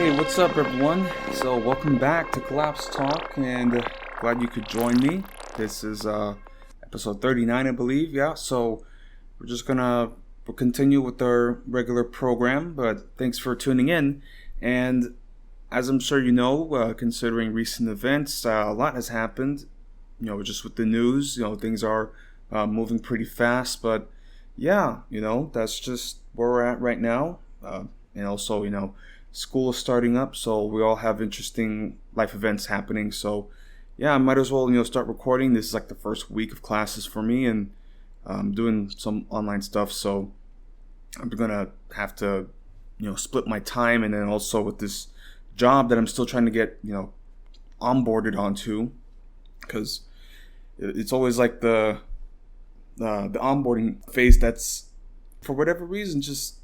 Hey, what's up, everyone? So, welcome back to Collapse Talk, and glad you could join me. This is episode 39, I believe. Yeah, so we'll continue with our regular program, but thanks for tuning in. And as I'm sure you know, considering recent events, a lot has happened. Just with the news, things are moving pretty fast, but yeah, that's just where we're at right now. And also, school is starting up, so we all have interesting life events happening. So yeah, I might as well, start recording. This is like the first week of classes for me, and I'm doing some online stuff, so I'm gonna have to, split my time, and then also with this job that I'm still trying to get, onboarded onto, because it's always like the onboarding phase that's, for whatever reason, just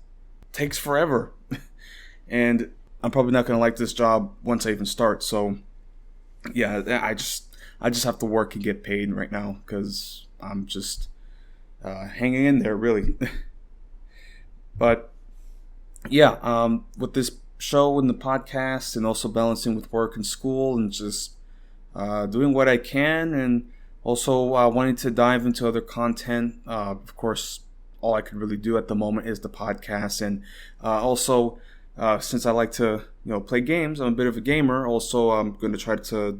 takes forever. And I'm probably not gonna like this job once I even start. So yeah, I just have to work and get paid right now because I'm just hanging in there, really. But yeah, with this show and the podcast, and also balancing with work and school, and just doing what I can, and also wanting to dive into other content. Of course, all I can really do at the moment is the podcast, and also. Since I like to, play games, I'm a bit of a gamer. Also, I'm going to try to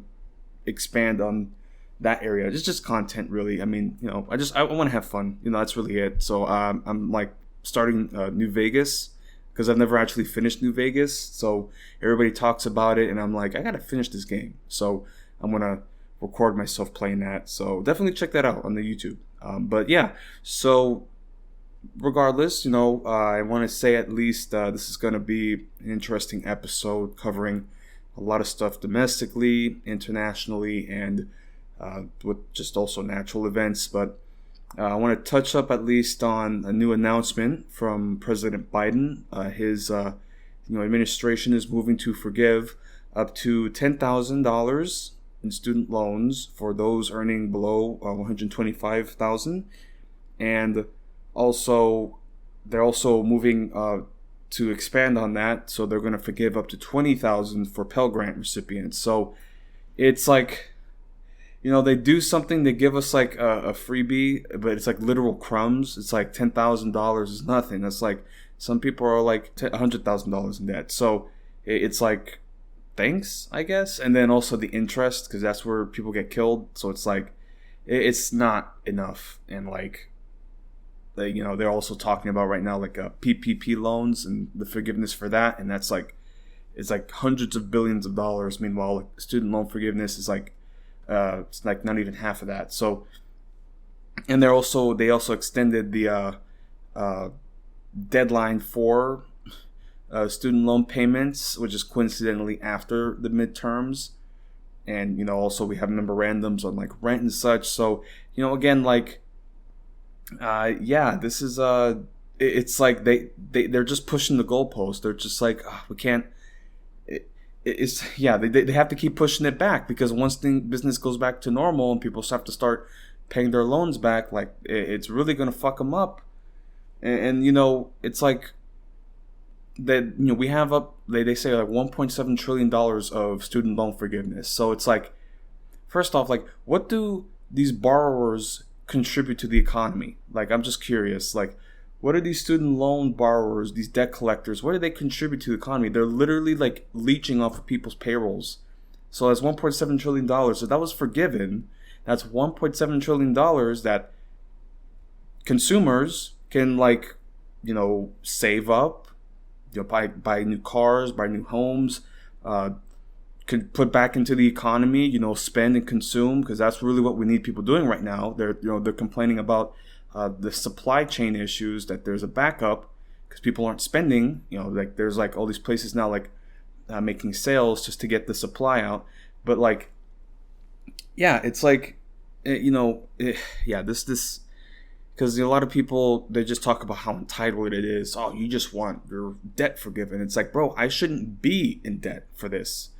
expand on that area. It's just content, really. I mean, I want to have fun. That's really it. So I'm like starting New Vegas because I've never actually finished New Vegas. So everybody talks about it, and I'm like, I got to finish this game. So I'm going to record myself playing that. So definitely check that out on the YouTube. But yeah, so. Regardless, I want to say at least this is going to be an interesting episode covering a lot of stuff domestically, internationally, and with just also natural events. But I want to touch up at least on a new announcement from President Biden. His administration is moving to forgive up to $10,000 in student loans for those earning below $125,000, and also, they're also moving to expand on that, so they're going to forgive up to $20,000 for Pell Grant recipients. So it's like, they do something, they give us like a freebie, but it's like literal crumbs. It's like $10,000 is nothing. That's like some people are like $100,000 in debt. So it's like, thanks, I guess. And then also the interest, because that's where people get killed. So it's like, it's not enough. And like, they're also talking about right now like PPP loans and the forgiveness for that, and that's like, it's like hundreds of billions of dollars. Meanwhile, like, student loan forgiveness is like it's like not even half of that. So, and they also extended the deadline for student loan payments, which is coincidentally after the midterms, and also we have memorandums on like rent and such. So again, like. This is it's like they're just pushing the goalpost. They're just like, we can't. They have to keep pushing it back, because once business goes back to normal and people have to start paying their loans back, like it's really gonna fuck them up. And it's like that. We have up. They say like $1.7 trillion of student loan forgiveness. So it's like, first off, like, what do these borrowers contribute to the economy? Like, I'm just curious, like, what are these student loan borrowers, these debt collectors, what do they contribute to the economy? They're literally like leeching off of people's payrolls. So that's $1.7 trillion. So that was forgiven. That's $1.7 trillion that consumers can, like, save up, buy new cars, buy new homes, could put back into the economy, spend and consume, because that's really what we need people doing right now. They're complaining about the supply chain issues, that there's a backup because people aren't spending. Like there's like all these places now like making sales just to get the supply out. But like, yeah, it's like, this because a lot of people, they just talk about how entitled it is. Oh, you just want your debt forgiven. It's like, bro, I shouldn't be in debt for this.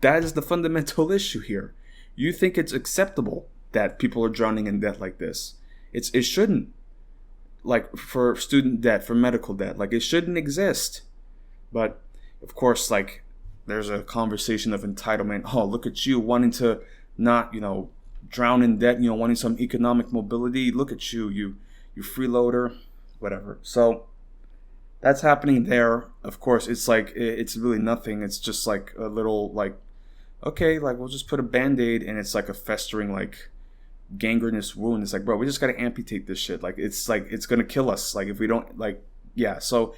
That is the fundamental issue here. You think it's acceptable that people are drowning in debt like this? It shouldn't. Like for student debt, for medical debt, like it shouldn't exist. But of course, like there's a conversation of entitlement. Oh, look at you wanting to not, drown in debt, wanting some economic mobility. Look at you, you freeloader, whatever. So that's happening there. Of course, it's like, it's really nothing. It's just like a little, like, okay, like, we'll just put a Band-Aid, and it's like a festering, like, gangrenous wound. It's like, bro, we just got to amputate this shit. Like, it's going to kill us. Like, if we don't, like, yeah. So,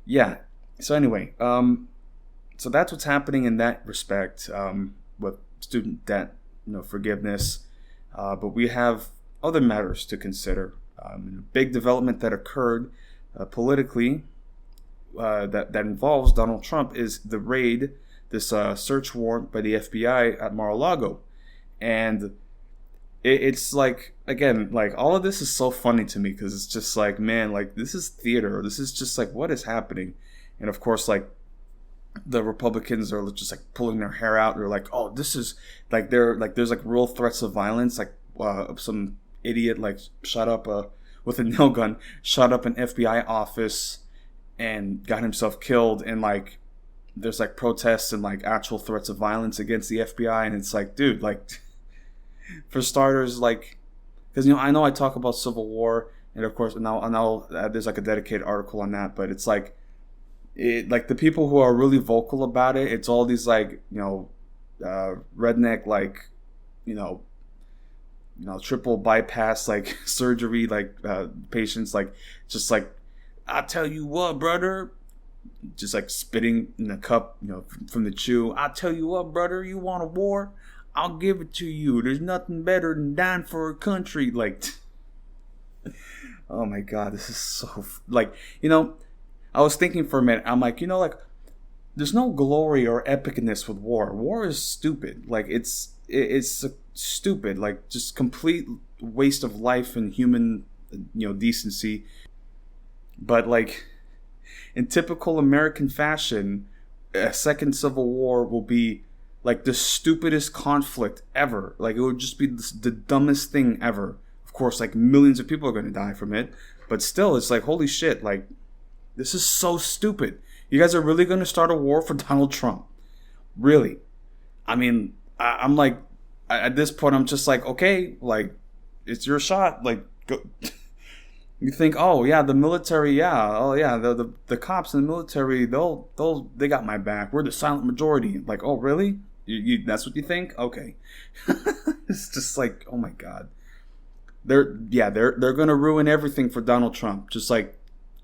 yeah. So anyway, so that's what's happening in that respect, with student debt, forgiveness. But we have other matters to consider. A big development that occurred politically that involves Donald Trump is the raid, this search warrant by the FBI at Mar-a-Lago. And it's like, again, like, all of this is so funny to me, because it's just like, man, like, this is theater. This is just like, what is happening? And of course, like, the Republicans are just like pulling their hair out. They're like, oh, this is like, they're like, there's like real threats of violence. Like, some idiot like shot up with a nail gun, shot up an FBI office and got himself killed. And like, there's like protests and like actual threats of violence against the FBI. And it's like, dude, like, for starters, like, because I know I talk about Civil War, and of course now there's like a dedicated article on that, but it's like, like, the people who are really vocal about it, it's all these like, redneck, like, triple bypass, like, surgery, like, patients, like, just like, I tell you what, brother, just like spitting in a cup, from the chew. I tell you what, brother, you want a war? I'll give it to you. There's nothing better than dying for a country. Like, oh my God, this is so, like, I was thinking for a minute, I'm like, like, there's no glory or epicness with war. War is stupid. Like, it's stupid, like, just complete waste of life and human, decency. But like, in typical American fashion, a second civil war will be like the stupidest conflict ever. Like, it would just be the dumbest thing ever. Of course, like, millions of people are going to die from it, but still, it's like, holy shit, like, this is so stupid. You guys are really going to start a war for Donald Trump? Really? I mean, I'm like, at this point, I'm just like, okay, like, it's your shot. Like, go. You think, oh yeah, the military, yeah, oh yeah, the cops in the military, they got my back. We're the silent majority. Like, oh really? You that's what you think? Okay. It's just like, oh my God. They're gonna ruin everything for Donald Trump. Just like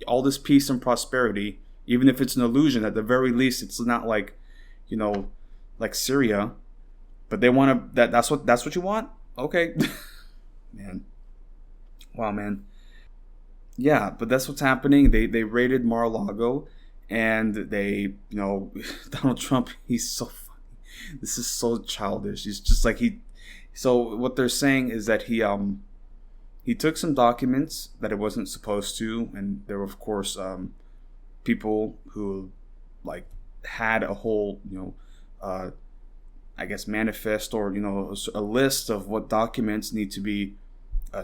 all this peace and prosperity, even if it's an illusion, at the very least, it's not like, like Syria. But they want to. That's what you want? Okay, man. Wow, man. Yeah, but that's what's happening. They raided Mar-a-Lago, and they, Donald Trump. He's so funny. This is so childish. He's just like So what they're saying is that he took some documents that it wasn't supposed to, and there were, of course, people who like had a whole I guess manifest, or a list of what documents need to be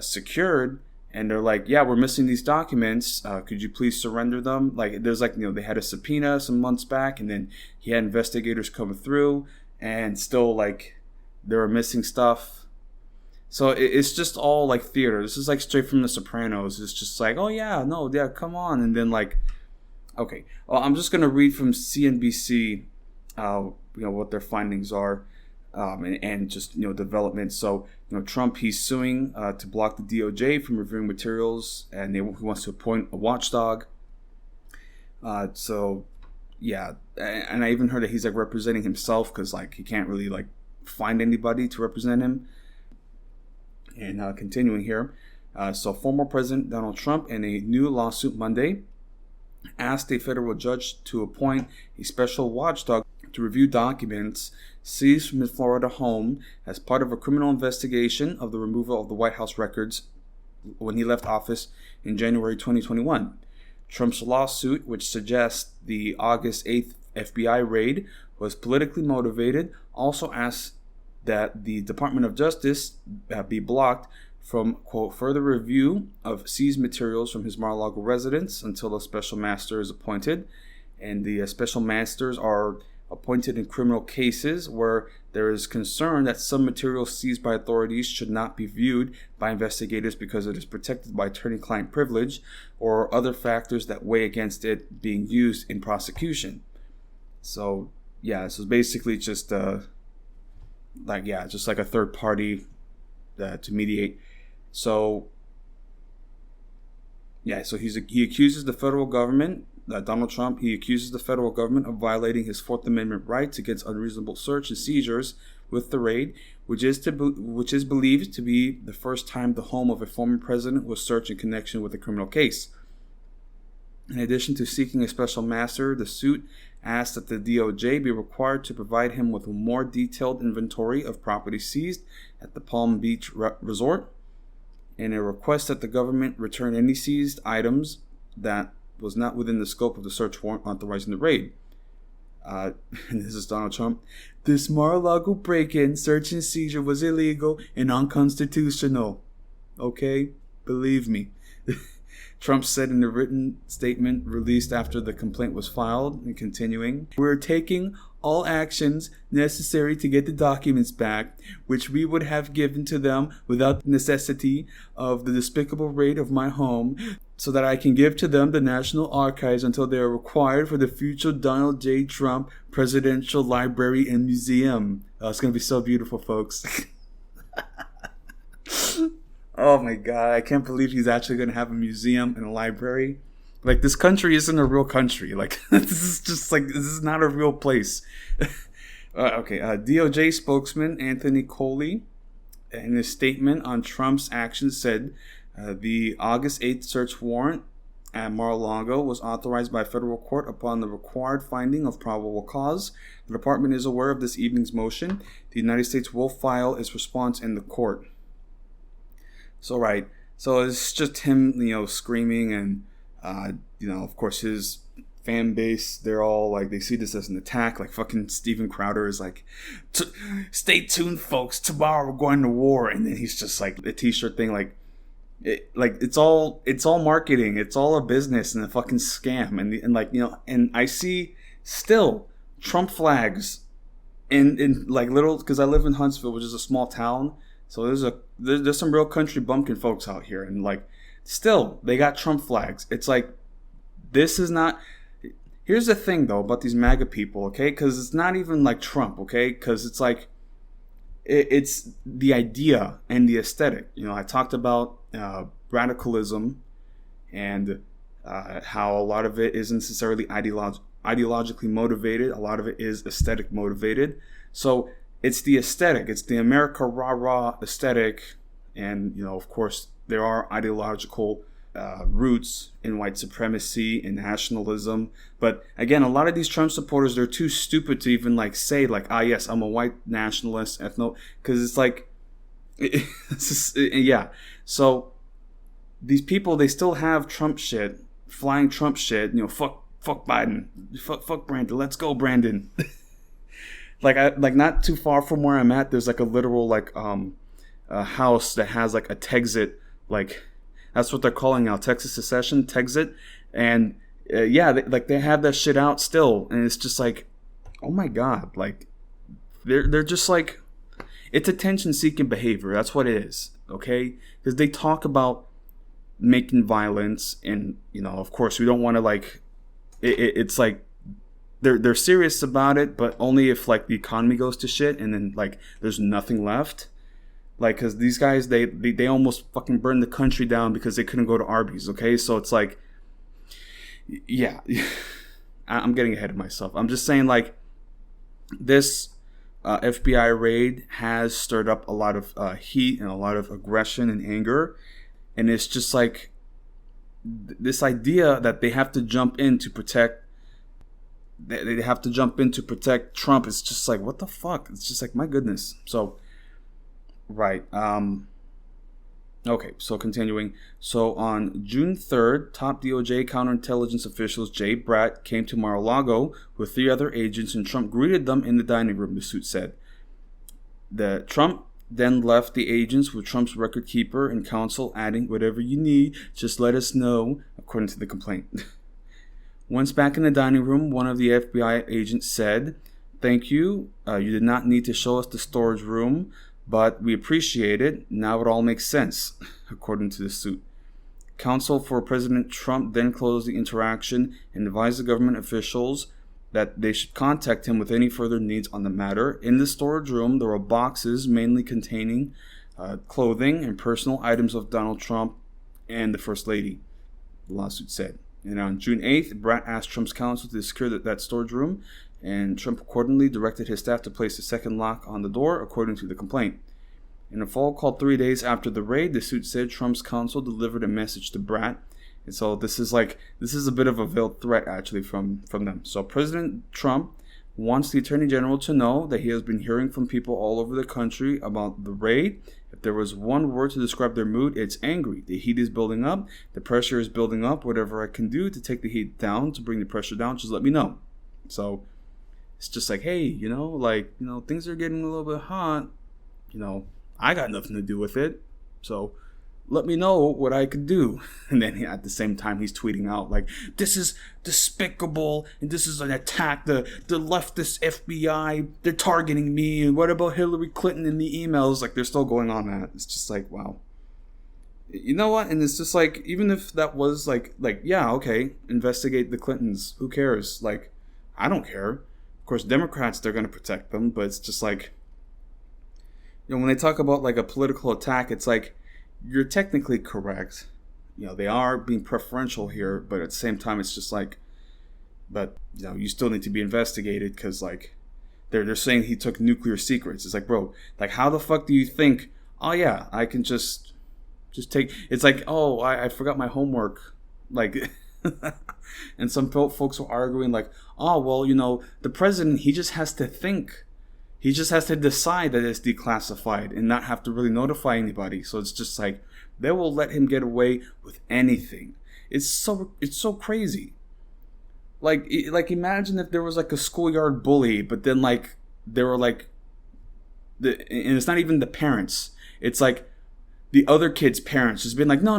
secured, and they're like, yeah, we're missing these documents, could you please surrender them? Like, there's like, they had a subpoena some months back, and then he had investigators come through, and still like they were missing stuff. So it's just all like theater. This is like straight from The Sopranos. It's just like, oh yeah, no, yeah, come on. And then like, okay, well, I'm just gonna read from CNBC, what their findings are, and just developments. So Trump, he's suing to block the DOJ from reviewing materials, and he wants to appoint a watchdog. So yeah, and I even heard that he's like representing himself, because like he can't really like find anybody to represent him. And continuing here, so former President Donald Trump, in a new lawsuit Monday, asked a federal judge to appoint a special watchdog to review documents seized from his Florida home as part of a criminal investigation of the removal of the White House records when he left office in January 2021. Trump's lawsuit, which suggests the August 8th FBI raid was politically motivated, also asks that the Department of Justice be blocked from, quote, further review of seized materials from his Mar-a-Lago residence until a special master is appointed. and the special masters are appointed in criminal cases where there is concern that some material seized by authorities should not be viewed by investigators because it is protected by attorney-client privilege or other factors that weigh against it being used in prosecution. So yeah, this is basically just just like a third party to mediate. So yeah, so he accuses the federal government, Donald Trump, he accuses the federal government of violating his Fourth Amendment rights against unreasonable search and seizures with the raid, which is believed to be the first time the home of a former president was searched in connection with a criminal case. In addition to seeking a special master, the suit asks that the DOJ be required to provide him with a more detailed inventory of property seized at the Palm Beach Resort, and a request that the government return any seized items that was not within the scope of the search warrant authorizing the raid. And this is Donald Trump. This Mar-a-Lago break-in, search and seizure was illegal and unconstitutional. Okay? Believe me. Trump said in a written statement released after the complaint was filed, and continuing, "We're taking all actions necessary to get the documents back, which we would have given to them without the necessity of the despicable raid of my home, so that I can give to them the National Archives until they are required for the future Donald J. Trump Presidential Library and Museum." It's going to be so beautiful, folks. Oh my God, I can't believe he's actually going to have a museum and a library. Like, this country isn't a real country. Like, this is not a real place. DOJ spokesman Anthony Coley, in his statement on Trump's actions, said the August 8th search warrant at Mar-a-Lago was authorized by federal court upon the required finding of probable cause. The department is aware of this evening's motion. The United States will file its response in the court. So it's just him, screaming, and of course his fan base, they're all like, they see this as an attack. Like, fucking Steven Crowder is like, "Stay tuned, folks. Tomorrow we're going to war," and then he's just like the T-shirt thing, it's all marketing. It's all a business and a fucking scam, and I see still Trump flags in like little, because I live in Huntsville, which is a small town. So there's some real country bumpkin folks out here, and like, still they got Trump flags. It's like, this is not. Here's the thing though about these MAGA people, okay? Because it's not even like Trump, okay? Because it's like, it's the idea and the aesthetic. I talked about radicalism and how a lot of it isn't necessarily ideologically motivated. A lot of it is aesthetic motivated. So it's the aesthetic. It's the America rah-rah aesthetic. And, of course, there are ideological roots in white supremacy and nationalism. But again, a lot of these Trump supporters, they're too stupid to even say yes, I'm a white nationalist, because it's like, yeah. So these people, they still have Trump shit, flying Trump shit. Fuck Biden, fuck Brandon. Let's go, Brandon. Not too far from where I'm at, there's like a literal a house that has like a Texit, that's what they're calling now, Texas secession, Texit, and they have that shit out still, and it's just like, oh my God, they're just like, it's attention-seeking behavior. That's what it is, okay? Because they talk about making violence, and of course we don't want to it's like, they're serious about it, but only if the economy goes to shit, and then there's nothing left. Because these guys, they almost fucking burned the country down because they couldn't go to Arby's, okay? So it's like, yeah, I'm getting ahead of myself. I'm just saying, this FBI raid has stirred up a lot of heat and a lot of aggression and anger, and it's just this idea that they have to jump in to protect. They have to jump in to protect Trump. It's just like, what the fuck? It's just like, my goodness. So, right. Okay, so continuing. So on June 3rd, top DOJ counterintelligence officials Jay Bratt came to Mar-a-Lago with 3 other agents, and Trump greeted them in the dining room, the suit said. Trump then left the agents with Trump's record keeper and counsel, adding, "Whatever you need, just let us know," according to the complaint. Once back in the dining room, one of the FBI agents said, "Thank you. You did not need to show us the storage room, but we appreciate it. Now it all makes sense," according to the suit. Counsel for President Trump then closed the interaction and advised the government officials that they should contact him with any further needs on the matter. In the storage room, there were boxes mainly containing clothing and personal items of Donald Trump and the First Lady, the lawsuit said. And on June 8th, Bratt asked Trump's counsel to secure that storage room, and Trump accordingly directed his staff to place a second lock on the door, according to the complaint. In a phone call 3 days after the raid, the suit said Trump's counsel delivered a message to Bratt. And so this is a bit of a veiled threat, actually, from them. So President Trump wants the Attorney General to know that he has been hearing from people all over the country about the raid. If there was one word to describe their mood, it's angry. The heat is building up. The pressure is building up. Whatever I can do to take the heat down, to bring the pressure down, just let me know. So it's just like, hey, things are getting a little bit hot. I got nothing to do with it. So let me know what I could do. And then at the same time, he's tweeting out like, this is despicable, and this is an attack. The leftist FBI, they're targeting me. And what about Hillary Clinton in the emails? Like, they're still going on that. It's just like, wow. You know what? And it's just like, even if that was like, yeah, okay, investigate the Clintons. Who cares? Like, I don't care. Of course, Democrats, they're going to protect them. But it's just like, when they talk about like a political attack, it's like, you're technically correct. They are being preferential here, but at the same time, it's just like, but you still need to be investigated because like they're saying he took nuclear secrets. It's like, bro, like how the fuck do you think? Oh yeah, I can just take. It's like, oh, I forgot my homework, like, and some folks were arguing like, oh well, the president, he just has to think. He just has to decide that it's declassified and not have to really notify anybody. So it's just like they will let him get away with anything. It's so crazy. Like imagine if there was like a schoolyard bully, but then like there were like and it's not even the parents. It's like the other kid's parents just being like, no.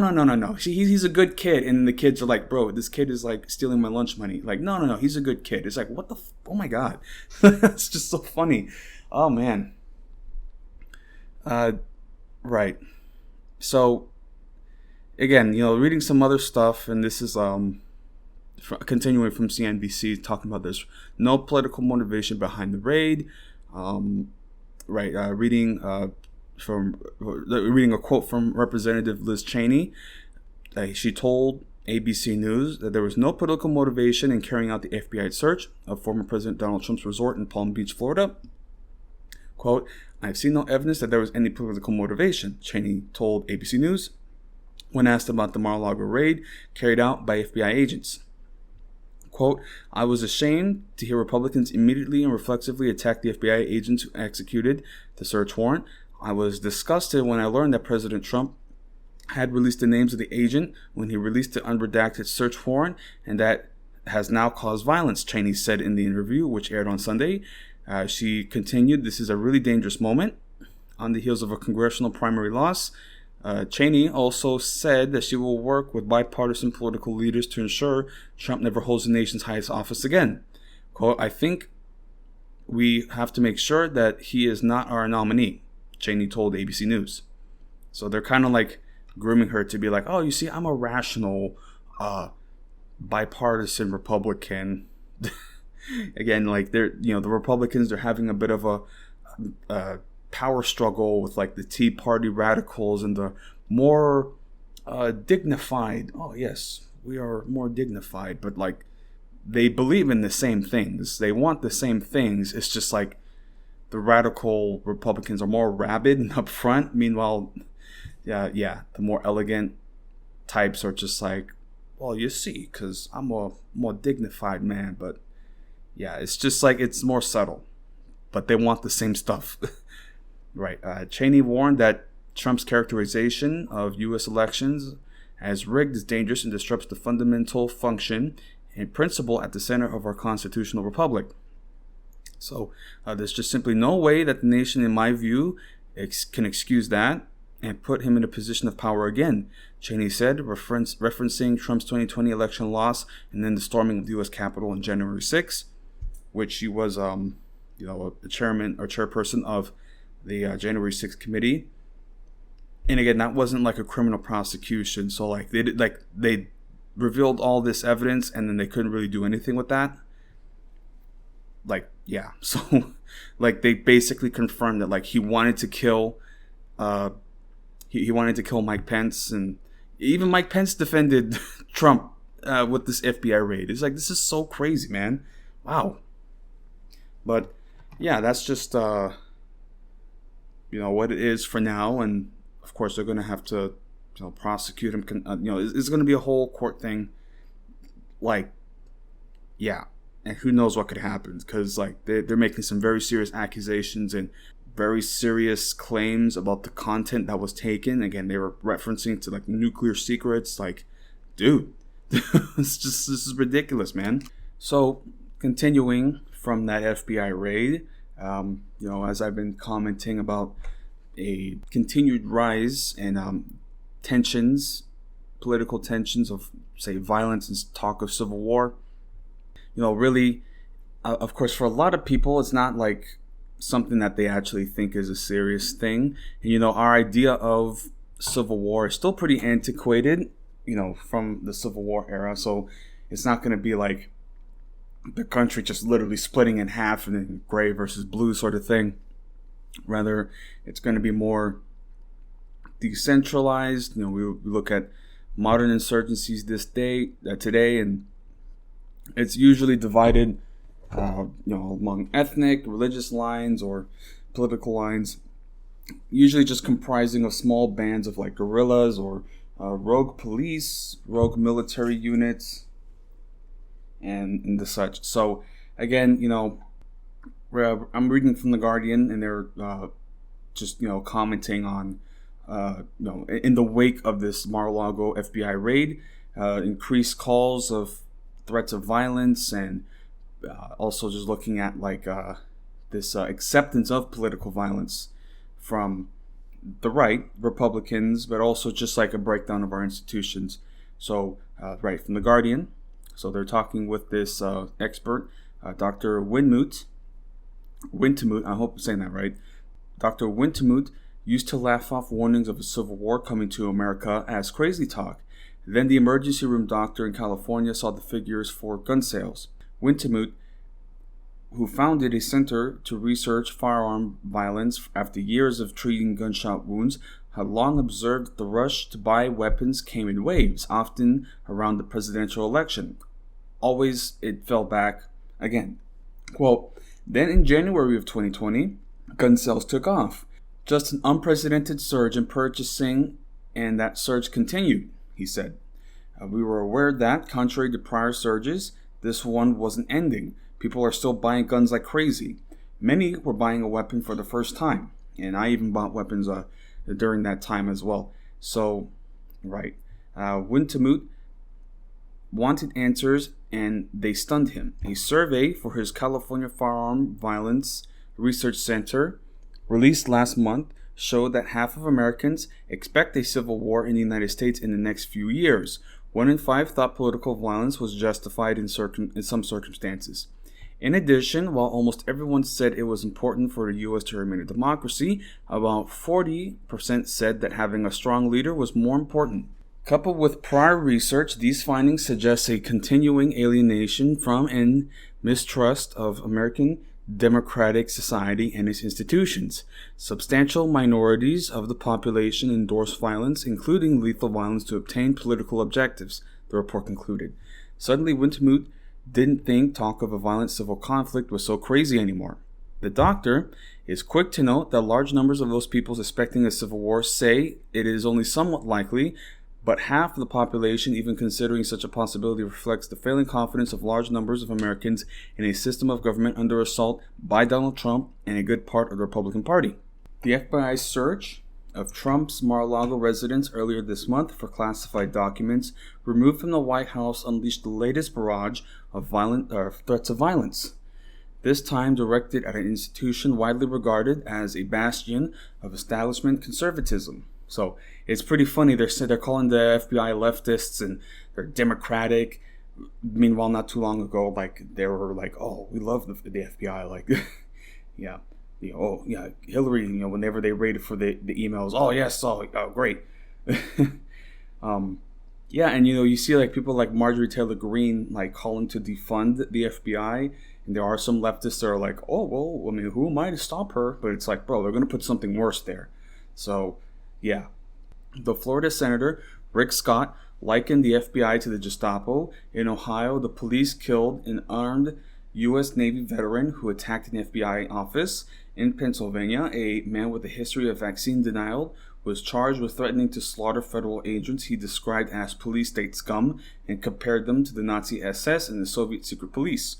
He's a good kid, and the kids are like, bro, this kid is like stealing my lunch money. Like, no, he's a good kid. It's like, what the? Oh my god, it's just so funny. Oh man. Right. So again, reading some other stuff, and this is continuing from CNBC, talking about there's no political motivation behind the raid. Reading a quote from Representative Liz Cheney. She told ABC News that there was no political motivation in carrying out the FBI search of former President Donald Trump's resort in Palm Beach, Florida. Quote, "I've seen no evidence that there was any political motivation," Cheney told ABC News when asked about the Mar-a-Lago raid carried out by FBI agents. Quote, "I was ashamed to hear Republicans immediately and reflexively attack the FBI agents who executed the search warrant. I was disgusted when I learned that President Trump had released the names of the agent when he released the unredacted search warrant, and that has now caused violence," Cheney said in the interview, which aired on Sunday. She continued, "This is a really dangerous moment." On the heels of a congressional primary loss, Cheney also said that she will work with bipartisan political leaders to ensure Trump never holds the nation's highest office again. Quote, "I think we have to make sure that he is not our nominee," Cheney told ABC News. So they're kind of like grooming her to be like, oh, you see, I'm a rational, bipartisan Republican. Again, like the Republicans, they're having a bit of a power struggle with like the Tea Party radicals and the more dignified. Oh yes, we are more dignified, but like they believe in the same things. They want the same things. It's just like the radical Republicans are more rabid and upfront. Meanwhile, the more elegant types are just like, well, you see, because I'm a more dignified man. But yeah, it's just like it's more subtle, but they want the same stuff. Right. Cheney warned that Trump's characterization of U.S. elections as rigged is dangerous and disrupts the fundamental function and principle at the center of our constitutional republic. So there's just simply no way that the nation, in my view, can excuse that. and put him in a position of power again, Cheney said, referencing Trump's 2020 election loss and then the storming of the U.S. Capitol on January 6th, which she was, a chairman or chairperson of the January 6th committee. And again, that wasn't like a criminal prosecution. So like they revealed all this evidence and then they couldn't really do anything with that. Like, yeah. So like they basically confirmed that like he wanted to kill he wanted to kill Mike Pence, and even Mike Pence defended Trump with this FBI raid. It's like, this is so crazy, man. Wow. But yeah, that's just what it is for now, and of course they're going to have to prosecute him. It's going to be a whole court thing. Like, yeah, and who knows what could happen, because like they're making some very serious accusations and very serious claims about the content that was taken. Again, they were referencing to like nuclear secrets. Like, dude, this is ridiculous, man. So continuing from that FBI raid, as I've been commenting about a continued rise in political tensions of, say, violence and talk of civil war. Really, of course, for a lot of people, it's not like something that they actually think is a serious thing. And, our idea of civil war is still pretty antiquated, from the Civil War era. So it's not going to be like the country just literally splitting in half and then gray versus blue sort of thing. Rather, it's going to be more decentralized. We look at modern insurgencies today, and it's usually divided among ethnic, religious lines or political lines, usually just comprising of small bands of like guerrillas or rogue police, rogue military units, and the such. So again, I'm reading from The Guardian, and they're just commenting on in the wake of this Mar-a-Lago FBI raid, increased calls of threats of violence, and also just looking at like this acceptance of political violence from the right, Republicans, but also just like a breakdown of our institutions. So right from The Guardian. So they're talking with this expert, Dr. Wintemute, I hope I'm saying that right. Dr. Wintemute used to laugh off warnings of a civil war coming to America as crazy talk. Then the emergency room doctor in California saw the figures for gun sales. Wintemute, who founded a center to research firearm violence after years of treating gunshot wounds, had long observed that the rush to buy weapons came in waves, often around the presidential election. Always it fell back again. Quote, then in January of 2020, gun sales took off. Just an unprecedented surge in purchasing, and that surge continued, he said. We were aware that, contrary to prior surges, this one wasn't ending. People are still buying guns like crazy. Many were buying a weapon for the first time, and I even bought weapons during that time as well. So, right. Wintemute wanted answers, and they stunned him. A survey for his California Firearm Violence Research Center, released last month, showed that half of Americans expect a civil war in the United States in the next few years. 1 in 5 thought political violence was justified in some circumstances. In addition, while almost everyone said it was important for the U.S. to remain a democracy, about 40% said that having a strong leader was more important. Coupled with prior research, these findings suggest a continuing alienation from and mistrust of American democratic society and its institutions. Substantial minorities of the population endorse violence, including lethal violence, to obtain political objectives, the report concluded. Suddenly, Wintemute didn't think talk of a violent civil conflict was so crazy anymore. The doctor is quick to note that large numbers of those people expecting a civil war say it is only somewhat likely, but half of the population even considering such a possibility reflects the failing confidence of large numbers of Americans in a system of government under assault by Donald Trump and a good part of the Republican Party. The FBI's search of Trump's Mar-a-Lago residence earlier this month for classified documents removed from the White House unleashed the latest barrage of threats of violence, this time directed at an institution widely regarded as a bastion of establishment conservatism. So it's pretty funny. They're calling the FBI leftists and they're democratic. Meanwhile, not too long ago, like they were like, "Oh, we love the FBI." Like, yeah, oh yeah, Hillary. Whenever they raided for the emails, oh yes, oh great. Yeah, and you see like people like Marjorie Taylor Greene like calling to defund the FBI, and there are some leftists that are like, oh well, I mean, who am I to stop her? But it's like, bro, they're gonna put something worse there. So, yeah, the Florida senator Rick Scott likened the FBI to the Gestapo. In Ohio, the police killed an armed U.S. Navy veteran who attacked an FBI office. In Pennsylvania, a man with a history of vaccine denial was charged with threatening to slaughter federal agents he described as police state scum and compared them to the Nazi SS and the Soviet secret police.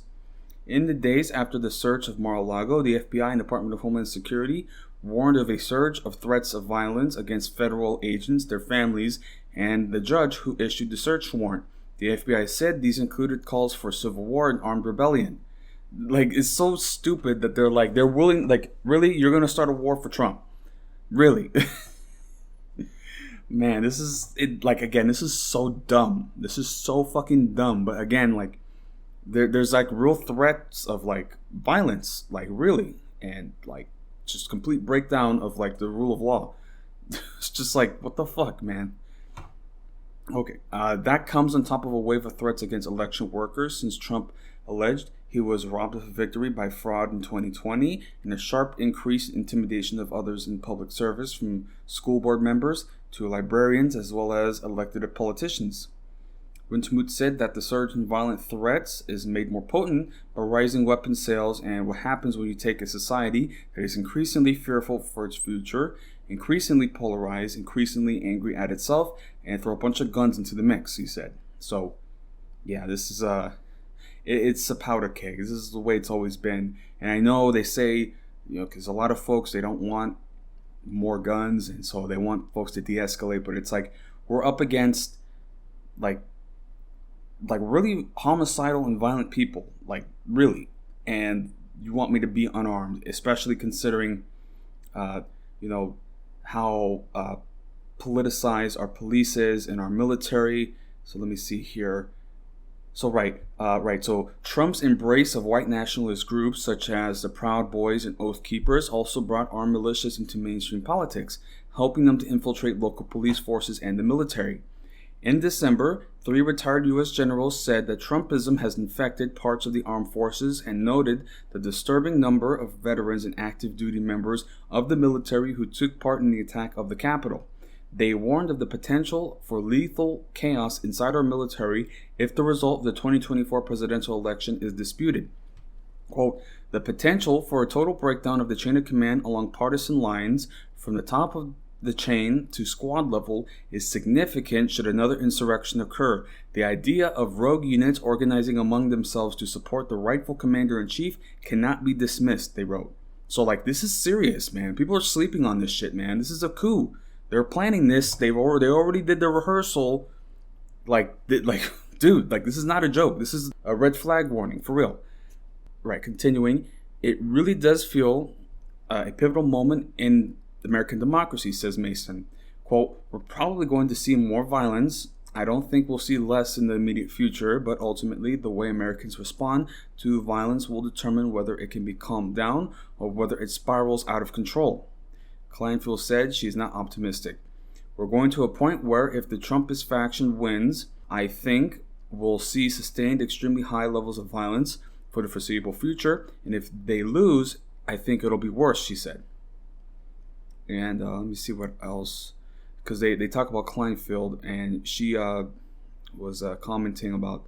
In the days after the search of Mar-a-Lago, the FBI and Department of Homeland Security warned of a surge of threats of violence against federal agents, their families, and the judge who issued the search warrant. The FBI said these included calls for civil war and armed rebellion. Like, it's so stupid that they're willing, like, really? You're going to start a war for Trump? Really? Man, this is so dumb. This is so fucking dumb. But again, like, there's like real threats of like violence, like really, and like just complete breakdown of like the rule of law. It's just like, what the fuck, man? Okay, that comes on top of a wave of threats against election workers since Trump alleged he was robbed of a victory by fraud in 2020, and a sharp increase in intimidation of others in public service, from school board members to librarians as well as elected politicians. Wintemute said that the surge in violent threats is made more potent by rising weapons sales and what happens when you take a society that is increasingly fearful for its future, increasingly polarized, increasingly angry at itself, and throw a bunch of guns into the mix, he said. So, yeah, this is it's a powder keg. This is the way it's always been. And I know they say, because a lot of folks, they don't want more guns, and so they want folks to de-escalate, but it's like, we're up against, like really homicidal and violent people, like really, and you want me to be unarmed, especially considering how politicized our police is and our military. So let me see here. So so Trump's embrace of white nationalist groups such as the Proud Boys and Oath Keepers also brought armed militias into mainstream politics, helping them to infiltrate local police forces and the military. In December, 3 retired U.S. generals said that Trumpism has infected parts of the armed forces and noted the disturbing number of veterans and active duty members of the military who took part in the attack of the Capitol. They warned of the potential for lethal chaos inside our military if the result of the 2024 presidential election is disputed. Quote, the potential for a total breakdown of the chain of command along partisan lines from the top of the chain to squad level is significant should another insurrection occur. The idea of rogue units organizing among themselves to support the rightful commander-in-chief cannot be dismissed, they wrote. So, like, this is serious, man. People are sleeping on this shit, man. This is a coup. They're planning this. They already did their rehearsal. Dude, like, this is not a joke. This is a red flag warning, for real. Right, continuing. It really does feel a pivotal moment in American democracy, says Mason. Quote, we're probably going to see more violence. I don't think we'll see less in the immediate future, but ultimately the way Americans respond to violence will determine whether it can be calmed down or whether it spirals out of control. Kleinfeld said she is not optimistic. We're going to a point where if the Trumpist faction wins, I think we'll see sustained extremely high levels of violence for the foreseeable future, and if they lose, I think it'll be worse, she said. And let me see what else, because they talk about Kleinfeld, and she was commenting about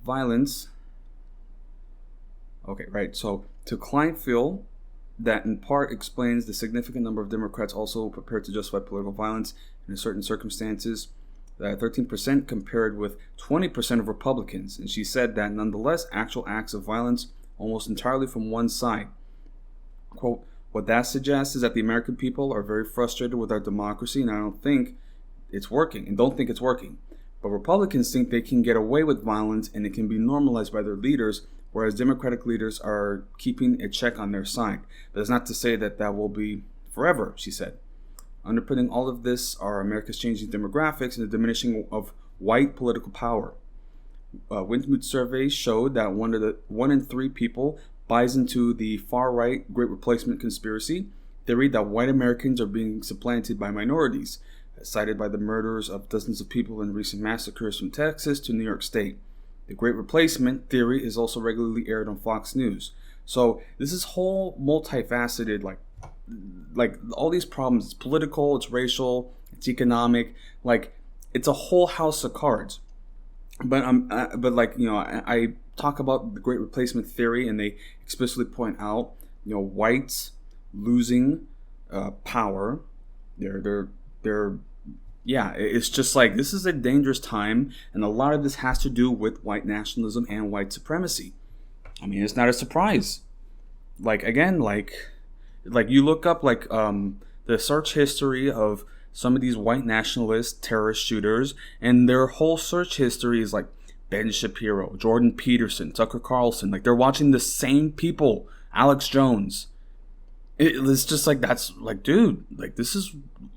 violence. Okay, right. So to Kleinfeld, that in part explains the significant number of Democrats also prepared to justify political violence in certain circumstances. 13% compared with 20% of Republicans. And she said that nonetheless, actual acts of violence almost entirely from one side. Quote, what that suggests is that the American people are very frustrated with our democracy, and I don't think it's working, and don't think it's working. But Republicans think they can get away with violence and it can be normalized by their leaders, whereas Democratic leaders are keeping a check on their side. But it's not to say that that will be forever, she said. Underpinning all of this are America's changing demographics and the diminishing of white political power. Wintmut surveys showed that 1 in 3 people buys into the far-right Great Replacement conspiracy theory that white Americans are being supplanted by minorities, cited by the murders of dozens of people in recent massacres from Texas to New York State. The Great Replacement theory is also regularly aired on Fox News. So this is whole multifaceted, like all these problems. It's political, it's racial, it's economic. Like, it's a whole house of cards. But I talk about the Great Replacement theory, and they explicitly point out, whites losing power. It's just like, this is a dangerous time, and a lot of this has to do with white nationalism and white supremacy. I mean, it's not a surprise. Like, again, like you look up the search history of some of these white nationalist terrorist shooters, and their whole search history is like Ben Shapiro, Jordan Peterson, Tucker Carlson. Like, they're watching the same people, Alex Jones. It's just like, that's like, dude, like, this is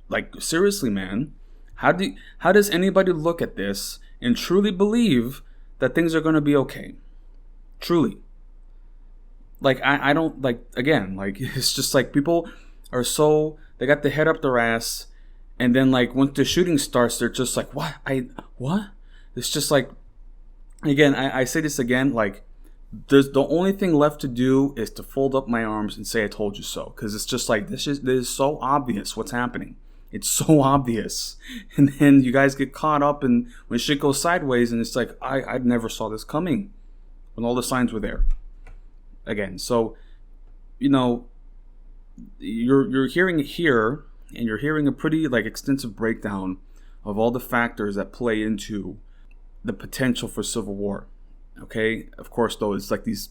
like, seriously, man. How does anybody look at this and truly believe that things are going to be okay? Truly. Like, I don't, like, again, like, it's just like, people are so, they got the head up their ass, and then, like, once the shooting starts, they're just like, what? It's just like, again, I say this again, like, there's the only thing left to do is to fold up my arms and say I told you so, because it's just like, this is so obvious what's happening. It's so obvious. And then you guys get caught up in when shit goes sideways, and it's like, I never saw this coming when all the signs were there. Again, so, you're hearing it here, and you're hearing a pretty, like, extensive breakdown of all the factors that play into the potential for civil war. Okay, of course, though, it's like these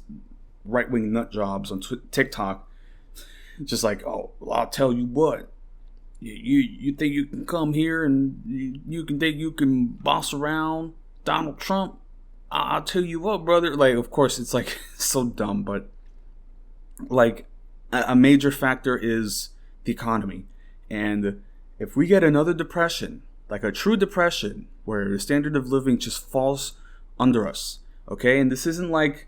right-wing nut jobs on TikTok, just like, oh, well, I'll tell you what, you think you can come here and you can think you can boss around Donald Trump? I'll tell you what, brother. Like, of course, it's like so dumb, but like a major factor is the economy. And if we get another depression, like a true depression, where the standard of living just falls under us, okay? And this isn't like,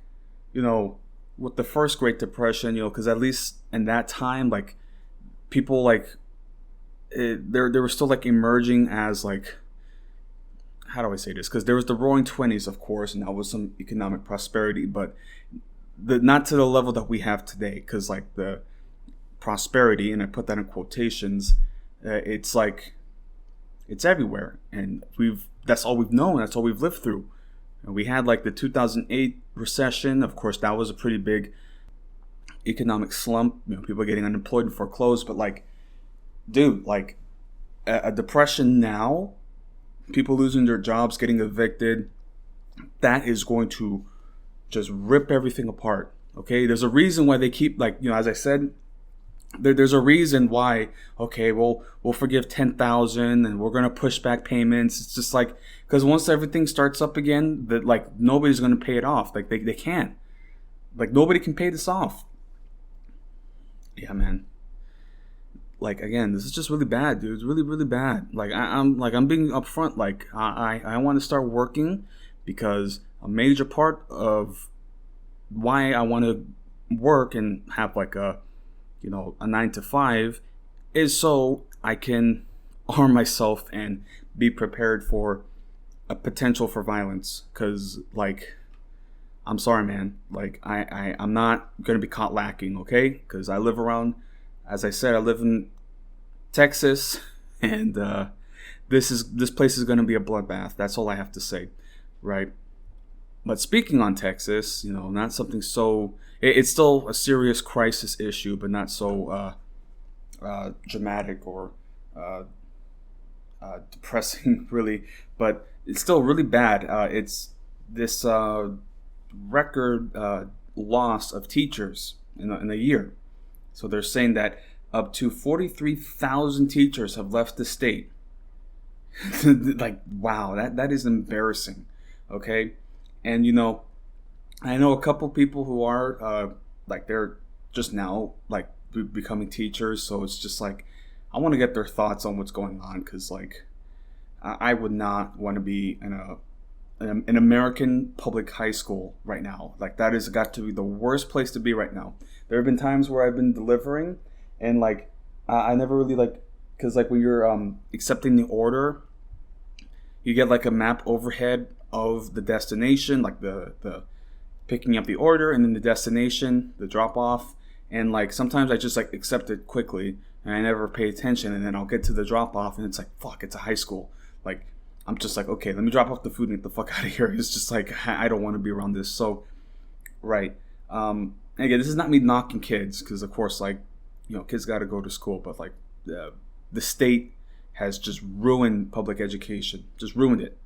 with the first Great Depression, because at least in that time, like, people, like, they were still, like, emerging as, like, how do I say this? Because there was the Roaring '20s, of course, and that was some economic prosperity, but not to the level that we have today. Because, like, the prosperity, and I put that in quotations, it's like, it's everywhere, and that's all we've known, that's all we've lived through. And we had, like, the 2008 recession. Of course, that was a pretty big economic slump. People getting unemployed and foreclosed. But, like, dude, like, a depression now, people losing their jobs, getting evicted, that is going to just rip everything apart. Okay, there's a reason why they keep, like, as I said, there's a reason why. Okay, we'll forgive 10,000 and we're gonna push back payments. It's just like, because once everything starts up again, that, like, nobody's gonna pay it off. Like, they can't. Like, nobody can pay this off. Yeah, man. Like, again, this is just really bad, dude. It's really, really bad. Like, I'm being upfront. Like, I want to start working, because a major part of why I want to work and have, like, a 9 to 5 is so I can arm myself and be prepared for a potential for violence. Because, like, I'm sorry, man. Like, I'm not going to be caught lacking, okay? Because I live around, as I said, I live in Texas, and this place is going to be a bloodbath. That's all I have to say, right? But speaking on Texas, not something so... It's still a serious crisis issue, but not so dramatic or depressing, really. But it's still really bad. It's this record loss of teachers in a year. So they're saying that up to 43,000 teachers have left the state. Like, wow, that is embarrassing. Okay, and I know a couple people who are like, they're just now, like, becoming teachers. So it's just like, I want to get their thoughts on what's going on, because like I would not want to be in an American public high school right now. Like that has got to be the worst place to be right now. There have been times where I've been delivering, and like I never really like, because like when you're accepting the order, you get like a map overhead of the destination, like the picking up the order, and then the destination, the drop off. And like sometimes I just like accept it quickly and I never pay attention, and then I'll get to the drop off and it's like, fuck, it's a high school. Like I'm just like, okay, let me drop off the food and get the fuck out of here. It's just like I don't want to be around this. So right. Again, this is not me knocking kids, because of course, like, you know, kids got to go to school, but like the state has just ruined public education, just ruined it.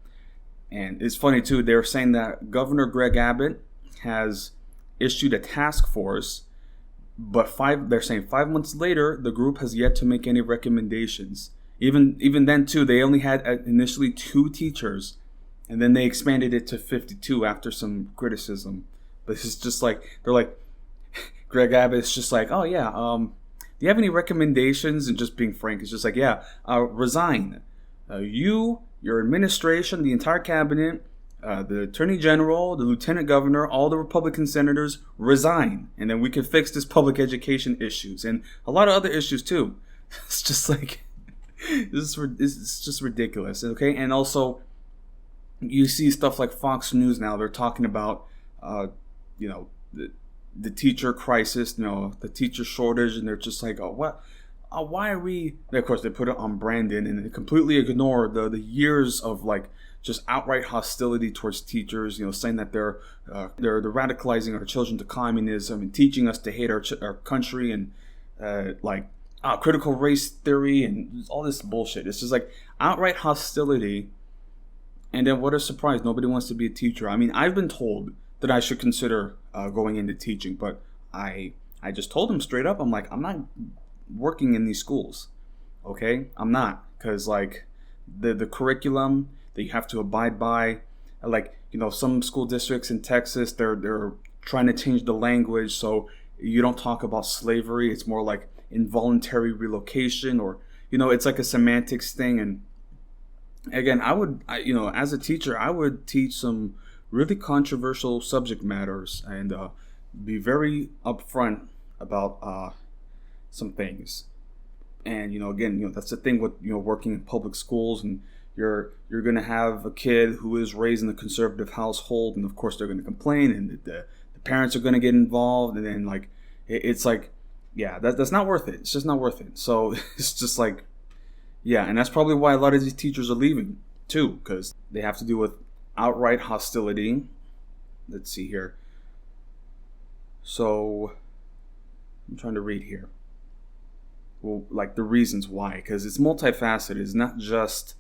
And it's funny too, they're saying that Governor Greg Abbott has issued a task force, but they're saying 5 months later, the group has yet to make any recommendations. Even then too, they only had initially 2 teachers, and then they expanded it to 52 after some criticism. But it's just like, they're like, Greg Abbott's just like, oh yeah, do you have any recommendations? And just being frank, it's just like, yeah, resign. Your administration, the entire cabinet, the attorney general, the lieutenant governor, all the Republican senators, resign. And then we can fix this public education issues and a lot of other issues too. It's just like, this is just ridiculous. Okay. And also you see stuff like Fox News now, they're talking about, you know, the teacher crisis, you know, the teacher shortage, and they're just like, oh, what? Why are we? Of course, they put it on Brandon, and they completely ignore the years of like just outright hostility towards teachers. You know, saying that they're radicalizing our children to communism and teaching us to hate our country, and critical race theory and all this bullshit. It's just like outright hostility. And then what a surprise! Nobody wants to be a teacher. I mean, I've been told that I should consider going into teaching, but I just told them straight up, I'm like, I'm not working in these schools, okay? I'm not, because like the curriculum that you have to abide by, like, you know, some school districts in Texas, they're trying to change the language so you don't talk about slavery. It's more like involuntary relocation, or, you know, it's like a semantics thing. And again, you know, as a teacher, I would teach some really controversial subject matters and be very upfront about some things. And, you know, again, you know, that's the thing with, you know, working in public schools, and you're going to have a kid who is raised in a conservative household, and of course they're going to complain, and the parents are going to get involved, and then like it's like, yeah, that's not worth it. It's just not worth it. So it's just like, yeah, and that's probably why a lot of these teachers are leaving too, because they have to deal with outright hostility. Let's see here. So I'm trying to read here. Well, like the reasons why, because it's multifaceted. It's not just,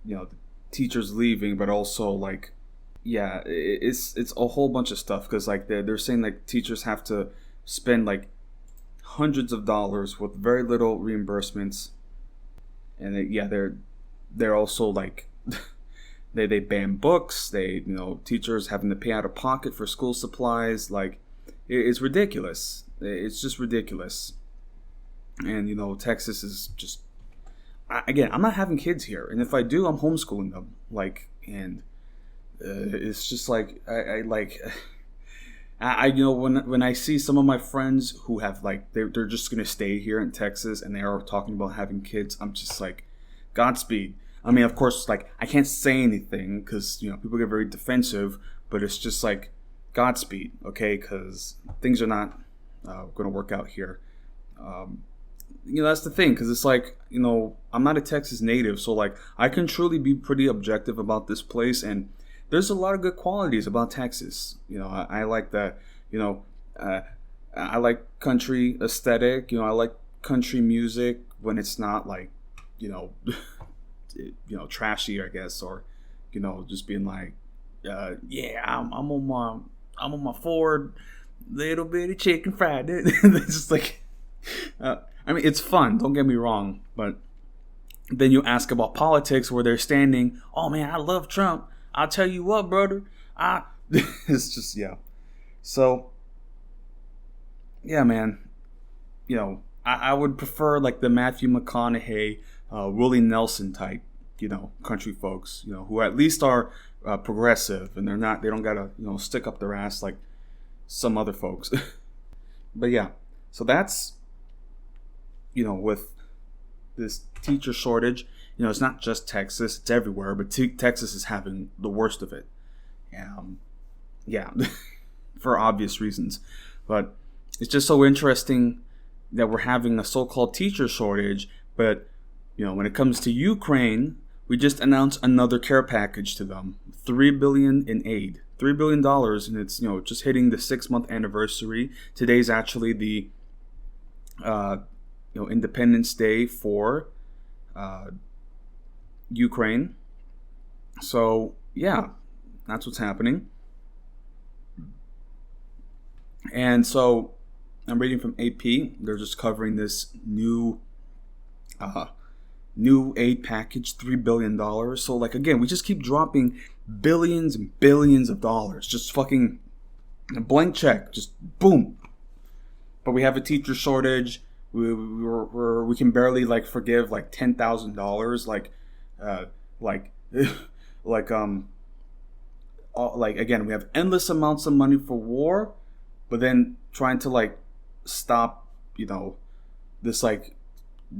you know, the teachers leaving, but also like, yeah, it's a whole bunch of stuff. Because like they're saying like teachers have to spend like hundreds of dollars with very little reimbursements, and they're also like they ban books. Teachers having to pay out of pocket for school supplies. Like it's ridiculous. It's just ridiculous. And, you know, Texas is just, again, I'm not having kids here. And if I do, I'm homeschooling them. Like, and it's just like, I you know, when I see some of my friends who have, like, they're just going to stay here in Texas and they are talking about having kids, I'm just like, Godspeed. I mean, of course, like, I can't say anything because, you know, people get very defensive, but it's just like, Godspeed, okay? Because things are not going to work out here. You know, that's the thing, because it's like, you know, I'm not a Texas native, so like I can truly be pretty objective about this place, and there's a lot of good qualities about Texas. You know, I like that. You know, I like country aesthetic. You know, I like country music when it's not like, you know, trashy, I guess, or, you know, just being like, yeah, I'm on my Ford, little bitty chicken fried. It's just like. I mean, it's fun, don't get me wrong, but then you ask about politics where they're standing, oh man, I love Trump. I'll tell you what, brother, it's just, yeah. So, yeah, man, you know, I would prefer like the Matthew McConaughey, Willie Nelson type, country folks, who at least are progressive, and they don't gotta, stick up their ass like some other folks. But yeah, so that's, with this teacher shortage, it's not just Texas, it's everywhere, but Texas is having the worst of it. Yeah, for obvious reasons. But it's just so interesting that we're having a so-called teacher shortage, but when it comes to Ukraine, we just announced another care package to them, $3 billion in aid, $3 billion, and it's just hitting the 6-month anniversary. Today's actually the Independence Day for Ukraine. So yeah, that's what's happening. And so I'm reading from AP. They're just covering this new aid package, $3 billion. So like, again, we just keep dropping billions and billions of dollars. Just fucking a blank check. Just boom. But we have a teacher shortage. We can barely like forgive like $10,000. Like again, we have endless amounts of money for war, but then trying to like stop, this like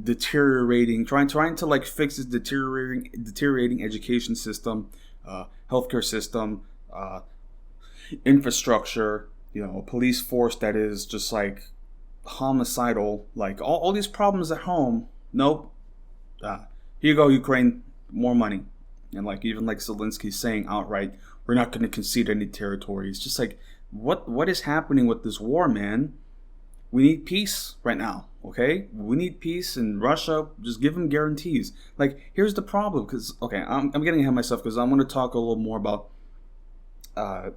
deteriorating, trying to like fix this deteriorating education system, healthcare system, infrastructure, police force that is just like homicidal, like all these problems at home. Nope. Here you go, Ukraine, more money. And like even like Zelensky saying outright, we're not going to concede any territory. It's just like, what is happening with this war, man? We need peace right now, okay? We need peace, and Russia, just give them guarantees. Like, here's the problem, because, okay, I'm getting ahead of myself, because I want to talk a little more about the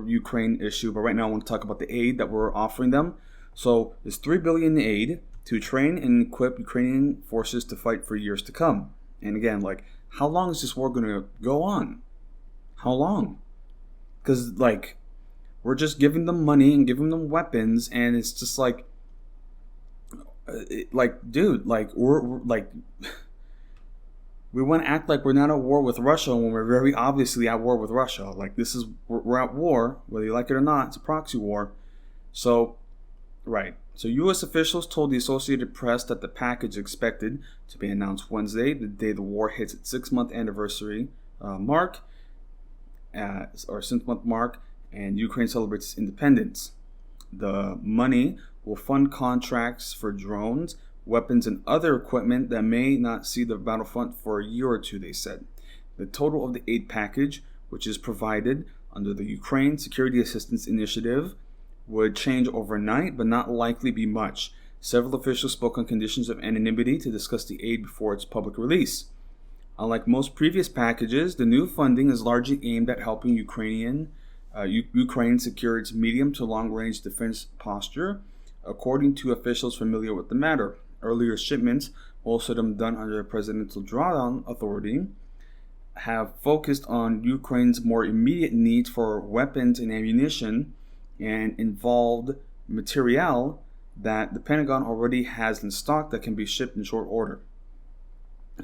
Ukraine issue, but right now I want to talk about the aid that we're offering them. So, it's $3 billion in aid to train and equip Ukrainian forces to fight for years to come. And again, like, how long is this war going to go on? How long? Because, like, we're just giving them money and giving them weapons, and it's just like, dude, like, we're like, we want to act like we're not at war with Russia when we're very obviously at war with Russia. Like, we're at war, whether you like it or not. It's a proxy war. So, right. So, U.S. officials told the Associated Press that the package expected to be announced Wednesday, the day the war hits its 6-month anniversary mark, or 6-month mark, and Ukraine celebrates its independence. The money will fund contracts for drones, weapons, and other equipment that may not see the battlefront for a year or two, they said. The total of the aid package, which is provided under the Ukraine Security Assistance Initiative, would change overnight, but not likely be much. Several officials spoke on conditions of anonymity to discuss the aid before its public release. Unlike most previous packages, the new funding is largely aimed at helping Ukraine secure its medium to long-range defense posture, according to officials familiar with the matter. Earlier shipments, most of them done under a presidential drawdown authority, have focused on Ukraine's more immediate needs for weapons and ammunition, and involved materiel that the Pentagon already has in stock that can be shipped in short order.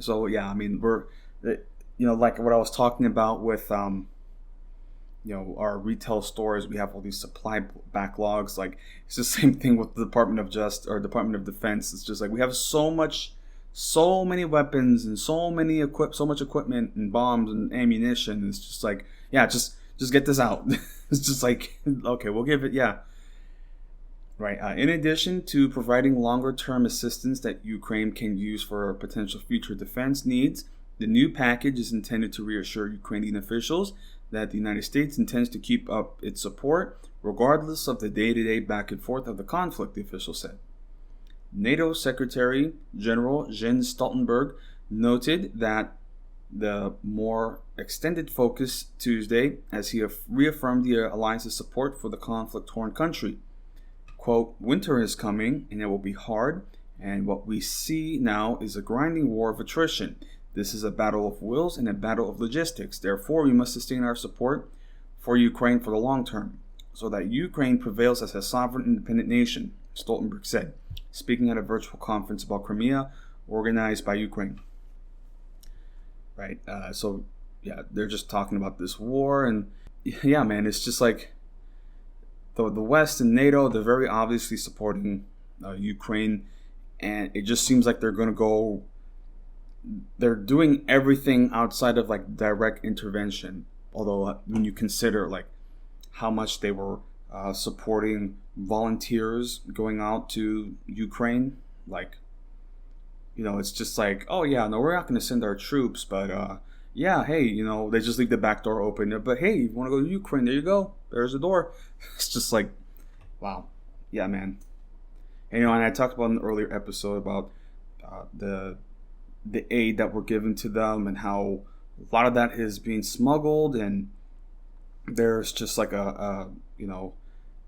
So yeah, I mean, we're, like what I was talking about with our retail stores, we have all these supply backlogs. Like, it's the same thing with the Department of Department of Defense. It's just like we have so many weapons and so much equipment and bombs and ammunition. It's just like, yeah, just get this out. It's just like, okay, we'll give it, yeah. Right. In addition to providing longer-term assistance that Ukraine can use for potential future defense needs, the new package is intended to reassure Ukrainian officials that the United States intends to keep up its support regardless of the day-to-day back and forth of the conflict, the official said. NATO Secretary General Jens Stoltenberg noted that the more extended focus Tuesday as he reaffirmed the alliance's support for the conflict-torn country. Quote, winter is coming and it will be hard, and what we see now is a grinding war of attrition. This is a battle of wills and a battle of logistics. Therefore, we must sustain our support for Ukraine for the long term, so that Ukraine prevails as a sovereign, independent nation, Stoltenberg said. speaking at a virtual conference about Crimea organized by Ukraine. Right? So, yeah, they're just talking about this war. And, yeah, man, it's just like the West and NATO, they're very obviously supporting Ukraine. And it just seems like they're doing everything outside of like direct intervention. Although when you consider like how much they were supporting volunteers going out to Ukraine, like, it's just like, oh yeah, no, we're not going to send our troops, but yeah, hey, they just leave the back door open. But hey, you want to go to Ukraine? There you go. There's the door. It's just like, wow, yeah, man. And, and I talked about in an earlier episode about the aid that we're given to them and how a lot of that is being smuggled, and there's just like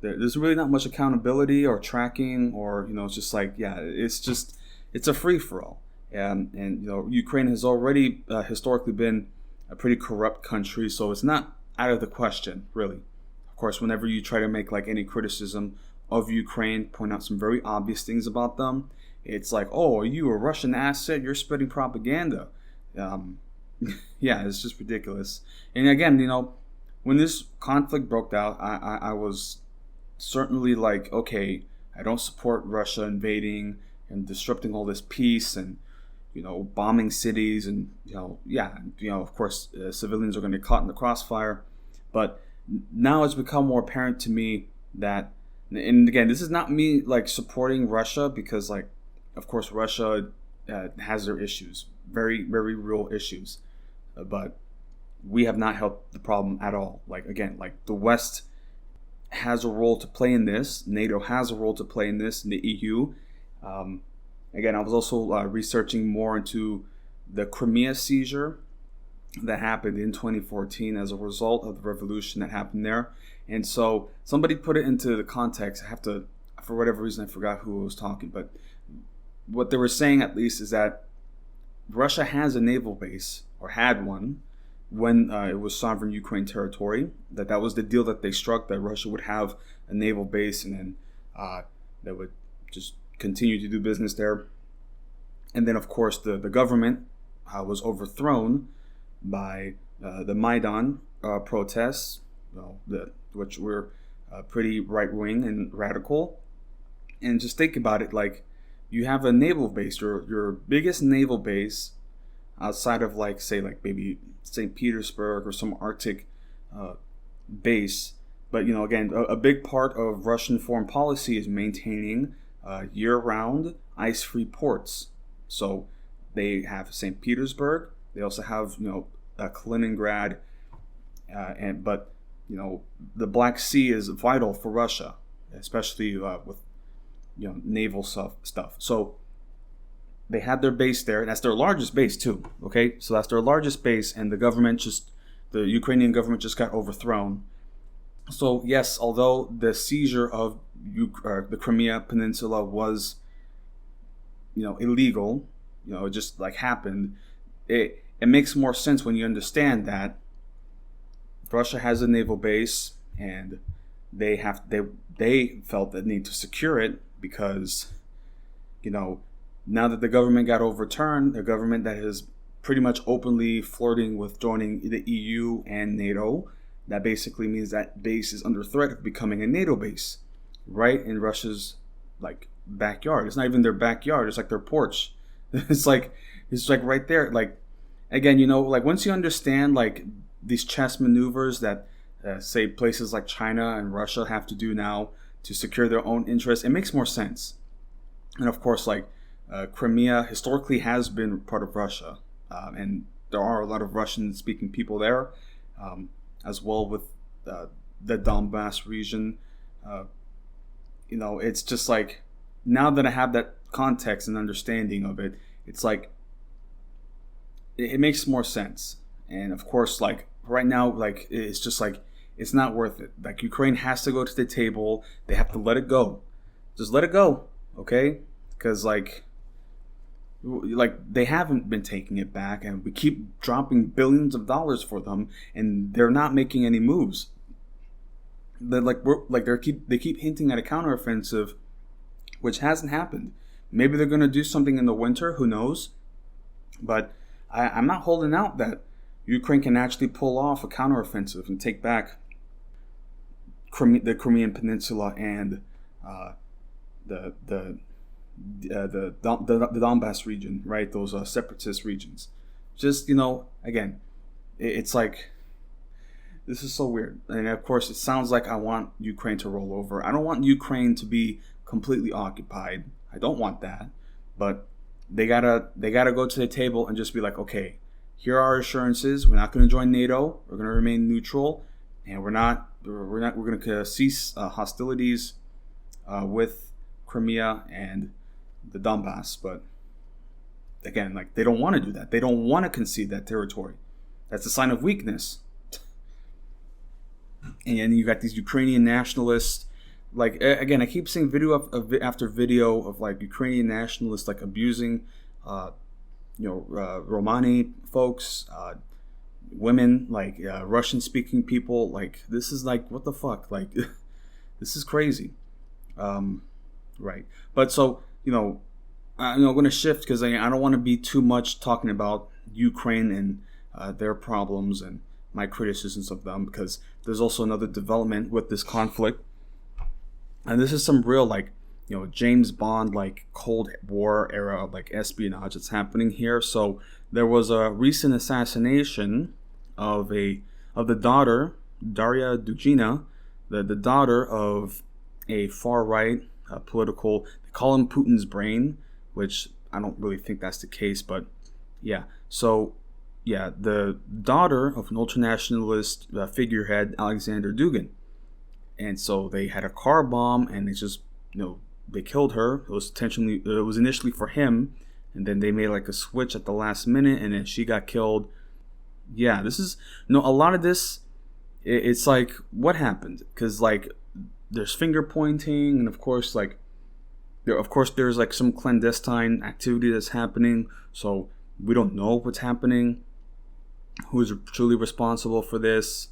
there's really not much accountability or tracking, or it's just like, yeah, it's a free-for-all. And Ukraine has already historically been a pretty corrupt country, so it's not out of the question, really. Of course, whenever you try to make like any criticism of Ukraine, point out some very obvious things about them, it's like, oh, are you a Russian asset? You're spreading propaganda. Yeah, it's just ridiculous. And again, when this conflict broke out, I was certainly like, okay, I don't support Russia invading and disrupting all this peace and, bombing cities and, of course, civilians are going to get caught in the crossfire. But now it's become more apparent to me that, and again, this is not me like supporting Russia, because like, of course, Russia has their issues, very, very real issues. But we have not helped the problem at all. Like, again, like the West has a role to play in this. NATO has a role to play in this, in the EU. Again, I was also researching more into the Crimea seizure that happened in 2014 as a result of the revolution that happened there. And so somebody put it into the context. I have to, for whatever reason, I forgot who was talking, but what they were saying at least is that Russia has a naval base, or had one, when it was sovereign Ukraine territory. That was the deal that they struck, that Russia would have a naval base, and then they would just continue to do business there. And then, of course, the government was overthrown by the Maidan protests, which were pretty right-wing and radical. And just think about it, like, you have a naval base, your biggest naval base outside of, like, say, like maybe St. Petersburg or some Arctic base. But, again, a big part of Russian foreign policy is maintaining year-round ice-free ports. So they have St. Petersburg. They also have, Kaliningrad. But the Black Sea is vital for Russia, especially with naval stuff. So they had their base there, and that's their largest base too. Okay, so that's their largest base, and the Ukrainian government just got overthrown. So yes, although the seizure of the Crimea Peninsula was, illegal, it just like happened. It makes more sense when you understand that Russia has a naval base, and they felt the need to secure it because, now that the government got overturned, a government that is pretty much openly flirting with joining the EU and NATO, that basically means that base is under threat of becoming a NATO base, right in Russia's like backyard. It's not even their backyard; it's like their porch. It's like right there. Like, again, like once you understand like these chess maneuvers that say places like China and Russia have to do now to secure their own interests, it makes more sense. And of course, like Crimea historically has been part of Russia, and there are a lot of Russian-speaking people there, as well with the Donbass region. It's just like, now that I have that context and understanding of it, it's like it makes more sense. And of course, like right now, like it's just like it's not worth it. Like Ukraine has to go to the table. They have to let it go. Just let it go, okay? Because like they haven't been taking it back, and we keep dropping billions of dollars for them, and they're not making any moves. They keep hinting at a counteroffensive, which hasn't happened. Maybe they're going to do something in the winter, who knows? But I'm not holding out that Ukraine can actually pull off a counteroffensive and take back the Crimean Peninsula and the Donbass region, right? Those separatist regions. Just, again, it's like, this is so weird. And of course, it sounds like I want Ukraine to roll over. I don't want Ukraine to be completely occupied. I don't want that. But they gotta go to the table and just be like, okay, here are our assurances. We're not going to join NATO. We're going to remain neutral, and we're going to cease hostilities with Crimea and the Donbass. But again, like, they don't want to do that. They don't want to concede that territory. That's a sign of weakness. And you got these Ukrainian nationalists. Like, again, I keep seeing video after video of like Ukrainian nationalists like abusing, Romani folks, women, like Russian-speaking people. Like, this is like, what the fuck? Like, this is crazy, right? But so I'm going to shift because I don't want to be too much talking about Ukraine and their problems and my criticisms of them, because there's also another development with this conflict. And this is some real, like, James Bond, like, Cold War era, like, espionage that's happening here. So there was a recent assassination of the daughter, Daria Dugina, the daughter of a far-right political, they call him Putin's brain, which I don't really think that's the case, but yeah. So, yeah, the daughter of an ultranationalist figurehead, Alexander Dugin. And so they had a car bomb, and they just, they killed her. It was initially for him, and then they made like a switch at the last minute, and then she got killed. Yeah, this is, a lot of this, it's like, what happened? Because, like, there's finger pointing, and of course, like, there's like some clandestine activity that's happening, so we don't know what's happening, who is truly responsible for this.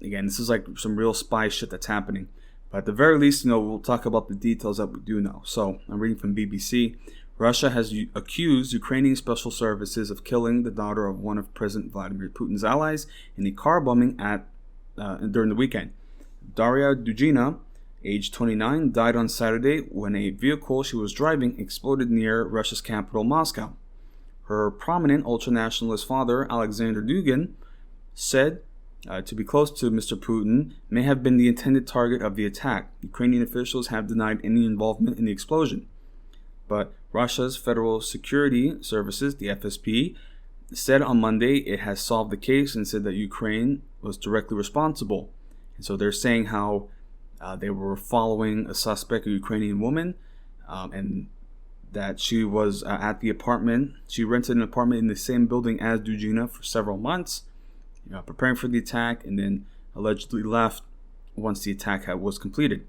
Again, this is like some real spy shit that's happening. But at the very least, we'll talk about the details that we do know. So I'm reading from BBC. Russia has accused Ukrainian special services of killing the daughter of one of President Vladimir Putin's allies in a car bombing during the weekend. Daria Dugina, age 29, died on Saturday when a vehicle she was driving exploded near Russia's capital, Moscow. Her prominent ultranationalist father, Alexander Dugin, said to be close to Mr. Putin may have been the intended target of the attack. Ukrainian officials have denied any involvement in the explosion. But Russia's Federal Security Services, the FSB, said on Monday it has solved the case and said that Ukraine was directly responsible. And so they're saying how they were following a suspect, a Ukrainian woman, and that she was at the apartment. She rented an apartment in the same building as Dugina for several months, preparing for the attack, and then allegedly left once the attack was completed.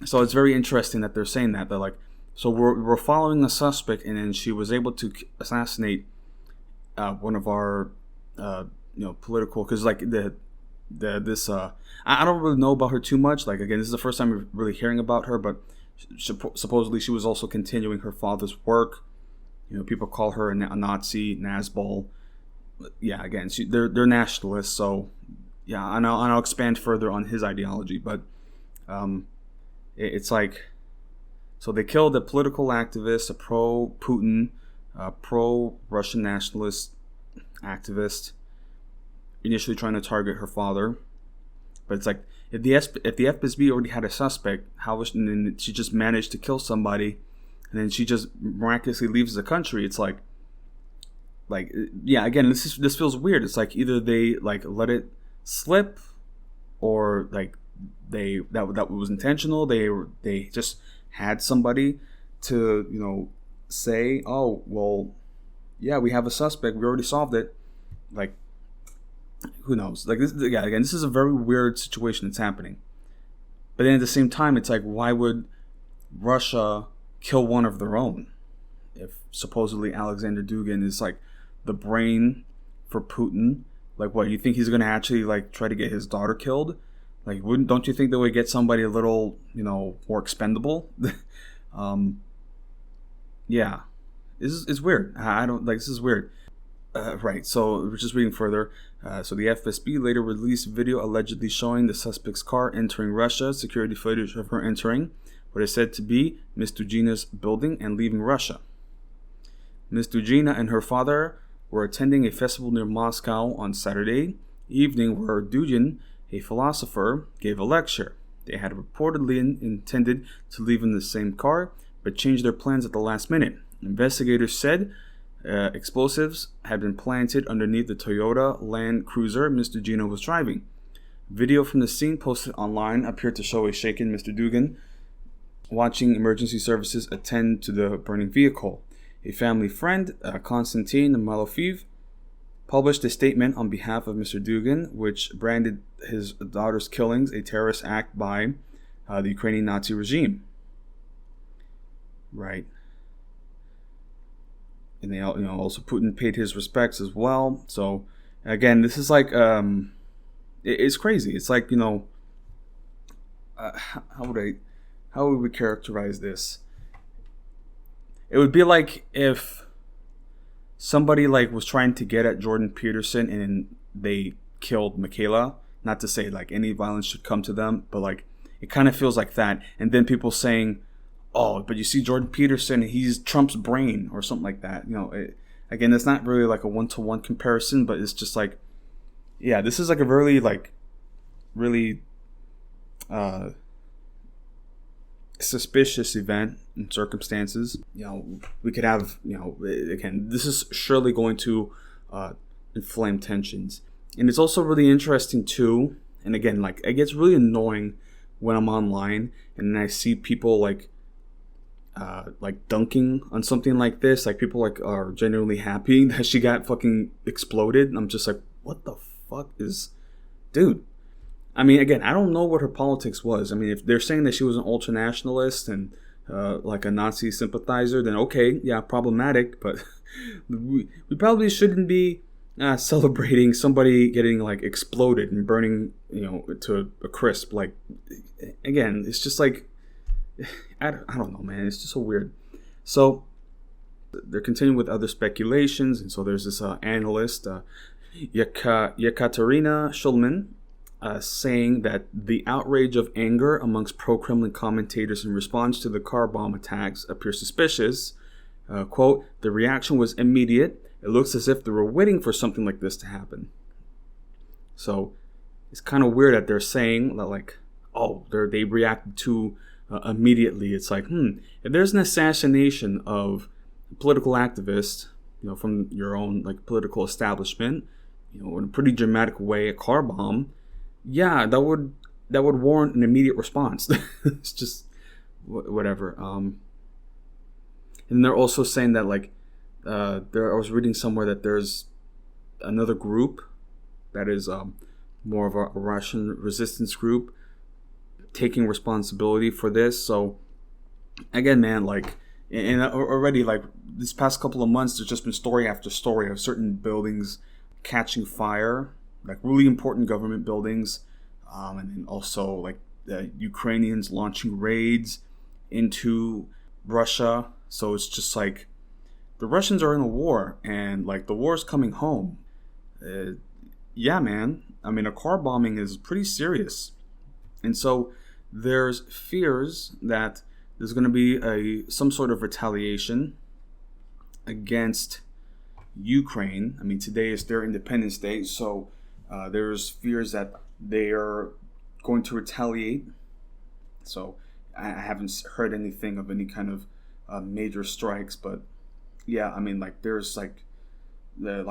So it's very interesting that they're saying that. They're like, so we're following a suspect, and then she was able to assassinate one of our political, because like this I don't really know about her too much. Like, again, this is the first time we're really hearing about her, but supposedly she was also continuing her father's work. People call her a Nazi, Nazbol. Yeah, again, they're nationalists, so yeah, and I'll expand further on his ideology, but it's like, so they killed a political activist, a pro-Putin, pro-Russian nationalist activist, initially trying to target her father. But it's like, if the FSB already had a suspect, and then she just managed to kill somebody, and then she just miraculously leaves the country, it's like, yeah, again, this feels weird. It's like either they like let it slip, or like that was intentional. They just had somebody to say, oh well, yeah, we have a suspect, we already solved it. Like, who knows? Like, this, yeah, again, this is a very weird situation that's happening. But then at the same time, it's like, why would Russia kill one of their own if supposedly Alexander Dugin is like the brain for Putin? Like, what, you think he's going to actually like try to get his daughter killed? Like, don't you think they would get somebody a little, more expendable? Yeah, it's weird. I don't like, this is weird. Right. So we're just reading further. So the FSB later released video allegedly showing the suspect's car entering Russia. Security footage of her entering what is said to be Miss Dugina's building and leaving Russia. Miss Dugina and her father were attending a festival near Moscow on Saturday evening where Dugin, a philosopher, gave a lecture. They had reportedly intended to leave in the same car, but changed their plans at the last minute. Investigators said explosives had been planted underneath the Toyota Land Cruiser Miss Dugina was driving. Video from the scene posted online appeared to show a shaken Mr. Dugin watching emergency services attend to the burning vehicle. A family friend, Konstantin Malofeev, published a statement on behalf of Mr. Dugin, which branded his daughter's killings a terrorist act by the Ukrainian Nazi regime. Right. And they, also Putin paid his respects as well. So again, this is like, it's crazy. It's like, how would we characterize this? It would be like if somebody like was trying to get at Jordan Peterson and they killed Michaela. Not to say like any violence should come to them, but like it kind of feels like that. And then people saying, "Oh, but you see Jordan Peterson, he's Trump's brain," or something like that. Again, it's not really like a one-to-one comparison, but it's just like, yeah, this is like a really suspicious event and circumstances. We could have, again, this is surely going to inflame tensions. And it's also really interesting too, and again, like, it gets really annoying when I'm online and then I see people like dunking on something like this. Like, people like are genuinely happy that she got fucking exploded. I'm just like, what the fuck is, dude? I mean, again, I don't know what her politics was. I mean, if they're saying that she was an ultranationalist and like a Nazi sympathizer, then okay, yeah, problematic. But we probably shouldn't be celebrating somebody getting like exploded and burning, to a crisp. Like, again, it's just like, I don't know, man. It's just so weird. So they're continuing with other speculations, and so there's this analyst, Yekaterina Shulman, saying that the outrage of anger amongst pro-Kremlin commentators in response to the car bomb attacks appear suspicious. Quote, "The reaction was immediate. It looks as if they were waiting for something like this to happen." So it's kind of weird that they're saying that, like, oh, they reacted to immediately. It's like, if there's an assassination of a political activist, from your own like political establishment, in a pretty dramatic way, a car bomb, yeah, that would warrant an immediate response. It's just whatever. And they're also saying that, like, I was reading somewhere that there's another group that is more of a Russian resistance group taking responsibility for this. So again, man, like, and already, like, this past couple of months, there's just been story after story of certain buildings catching fire, like really important government buildings, and then also like the Ukrainians launching raids into Russia. So it's just like the Russians are in a war, and like the war is coming home. Yeah, man. I mean, a car bombing is pretty serious, and so there's fears that there's going to be some sort of retaliation against Ukraine. I mean, today is their Independence Day, so there's fears that they are going to retaliate. So I haven't heard anything of any kind of major strikes, but yeah, I mean, like, there's like the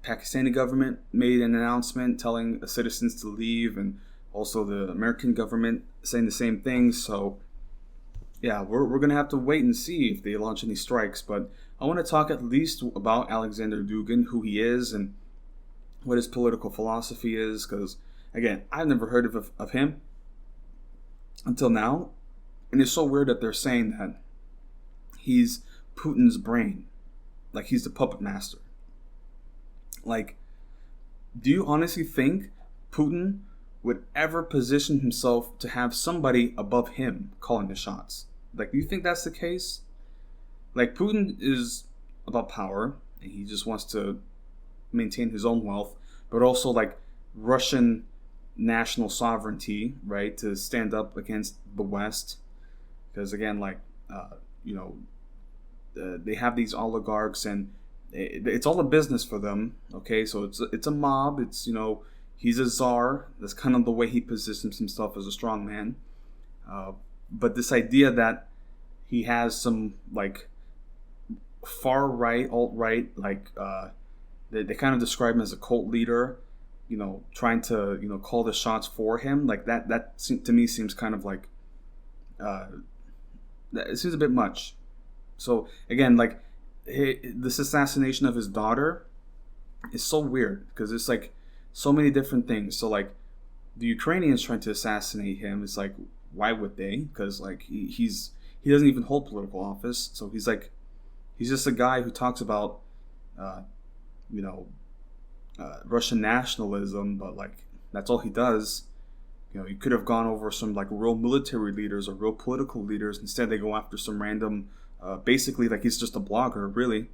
Pakistani government made an announcement telling citizens to leave, and also the American government saying the same thing. So yeah, we're gonna have to wait and see if they launch any strikes. But I want to talk at least about Alexander Dugin, who he is, and what his political philosophy is, because again, I've never heard of him until now, and it's so weird that they're saying that he's Putin's brain, like he's the puppet master. Like, do you honestly think Putin would ever position himself to have somebody above him calling the shots. Like, do you think that's the case? Like, Putin is about power, and he just wants to maintain his own wealth, but also like Russian national sovereignty, right? To stand up against the West, because again, like they have these oligarchs, and it's all a business for them. Okay, so it's a mob. It's he's a czar. That's kind of the way he positions himself as a strong man. But this idea that he has some like far right, alt right, like they kind of describe him as a cult leader, trying to call the shots for him. Like that to me seems kind of like it seems a bit much. So again, like this assassination of his daughter is so weird because it's like so many different things. So like the Ukrainians trying to assassinate him, it's like, why would they? Because like he doesn't even hold political office. So he's just a guy who talks about Russian nationalism, but like that's all he does. He could have gone over some like real military leaders or real political leaders. Instead, they go after some random, basically like he's just a blogger, really.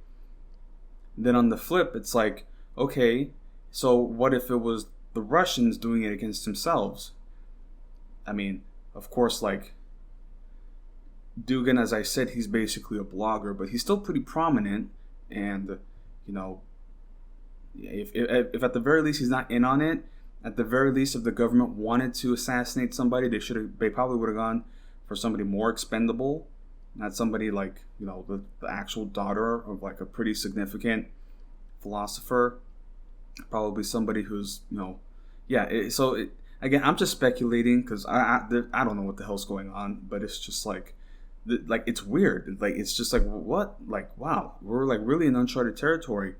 And then on the flip, it's like, okay, so what if it was the Russians doing it against themselves? I mean, of course, like Dugin, as I said, he's basically a blogger, but he's still pretty prominent. And if at the very least he's not in on it, at the very least, if the government wanted to assassinate somebody, they probably would have gone for somebody more expendable, not somebody like the actual daughter of like a pretty significant philosopher. Probably somebody who's again, I'm just speculating because I don't know what the hell's going on, but it's just like it's weird. Like it's just like, what? Like, wow, we're like really in uncharted territory.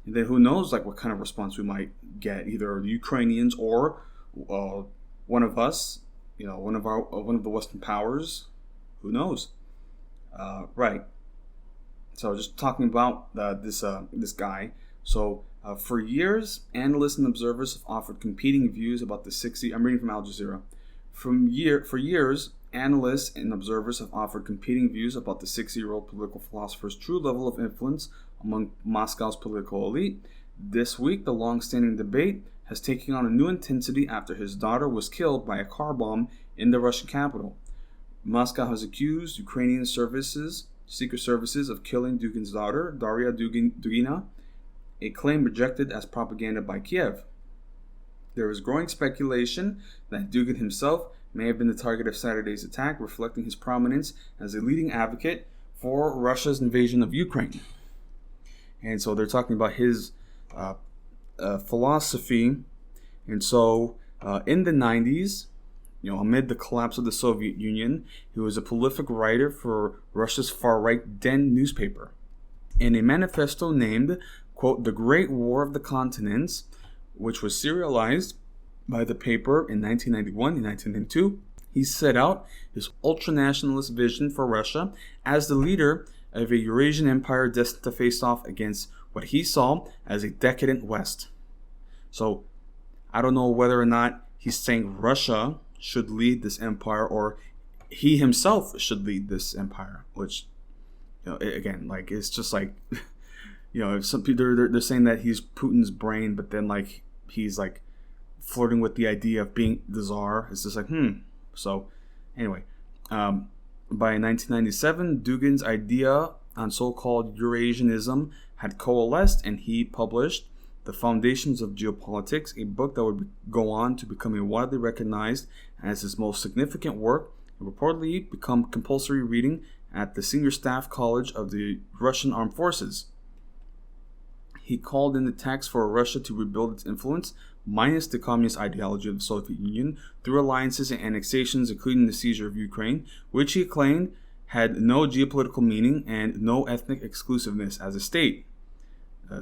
And then who knows like what kind of response we might get, either the Ukrainians or one of us, one of the Western powers. Who knows? Right. So just talking about this guy. So for years, analysts and observers have offered competing views about the 60. I'm reading from Al Jazeera. For years, analysts and observers have offered competing views about the 60-year-old political philosopher's true level of influence among Moscow's political elite. This week, the long-standing debate has taken on a new intensity after his daughter was killed by a car bomb in the Russian capital. Moscow has accused Ukrainian secret services of killing Dugin's daughter, Daria Dugina, a claim rejected as propaganda by Kiev. There is growing speculation that Dugin himself may have been the target of Saturday's attack, reflecting his prominence as a leading advocate for Russia's invasion of Ukraine. And so they're talking about his philosophy. And so in the 90s, amid the collapse of the Soviet Union, he was a prolific writer for Russia's far-right Den newspaper. In a manifesto named, quote, The Great War of the Continents, which was serialized by the paper in 1991 and 1992, he set out his ultranationalist vision for Russia as the leader of a Eurasian empire destined to face off against what he saw as a decadent West. So, I don't know whether or not he's saying Russia should lead this empire or he himself should lead this empire, which, again, like, it's just like, if some people, they're saying that he's Putin's brain, but then, like, he's, like, flirting with the idea of being the czar. It's just like, So, anyway, by 1997, Dugin's idea on so-called Eurasianism had coalesced, and he published The Foundations of Geopolitics, a book that would go on to become a widely recognized as his most significant work and reportedly become compulsory reading at the Senior Staff College of the Russian Armed Forces. He called in the text for Russia to rebuild its influence, minus the communist ideology of the Soviet Union, through alliances and annexations, including the seizure of Ukraine, which he claimed had no geopolitical meaning and no ethnic exclusiveness as a state.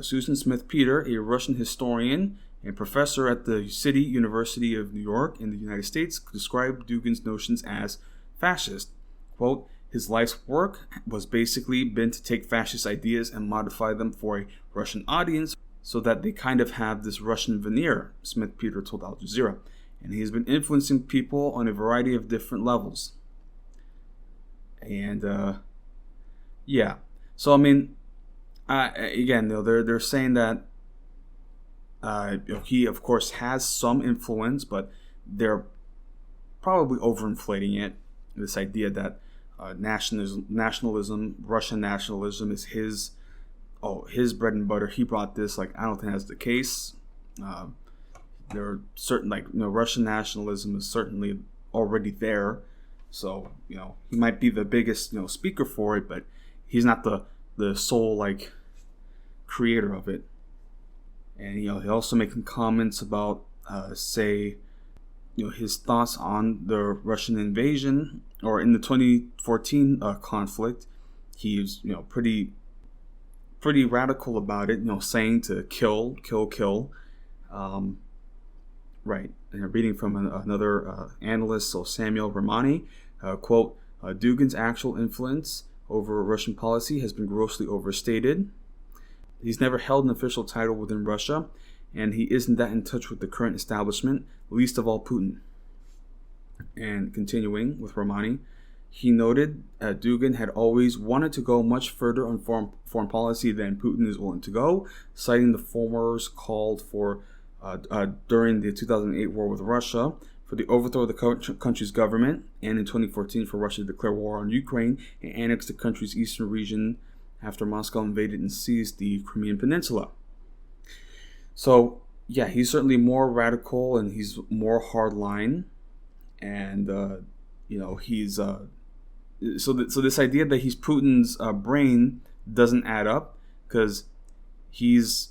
Susan Smith-Peter, a Russian historian and professor at the City University of New York in the United States, described Dugin's notions as fascist. Quote, his life's work was basically been to take fascist ideas and modify them for a Russian audience so that they kind of have this Russian veneer, Smith-Peter told Al Jazeera. and he's been influencing people on a variety of different levels. And yeah, so I mean, again, they're saying that he of course has some influence, but they're probably overinflating it. This idea that nationalism, Russian nationalism, is his bread and butter. He brought this. Like, I don't think that's the case. There are certain, Russian nationalism is certainly already there. So, he might be the biggest, speaker for it, but he's not the sole, creator of it. And, he also making comments about, his thoughts on the Russian invasion, or in the 2014 conflict. He's, pretty radical about it, saying to kill. Right. And I'm reading from another analyst, so Samuel Romani, quote, Dugin's actual influence over Russian policy has been grossly overstated. He's never held an official title within Russia, and he isn't that in touch with the current establishment, least of all Putin. And continuing with Romani, he noted Dugin had always wanted to go much further on foreign policy than Putin is willing to go, citing the former's called for during the 2008 war with Russia for the overthrow of the country's government, and in 2014 for Russia to declare war on Ukraine and annex the country's eastern region after Moscow invaded and seized the Crimean Peninsula. So, yeah, he's certainly more radical and he's more hardline, and he's so this idea that he's Putin's brain doesn't add up, because he's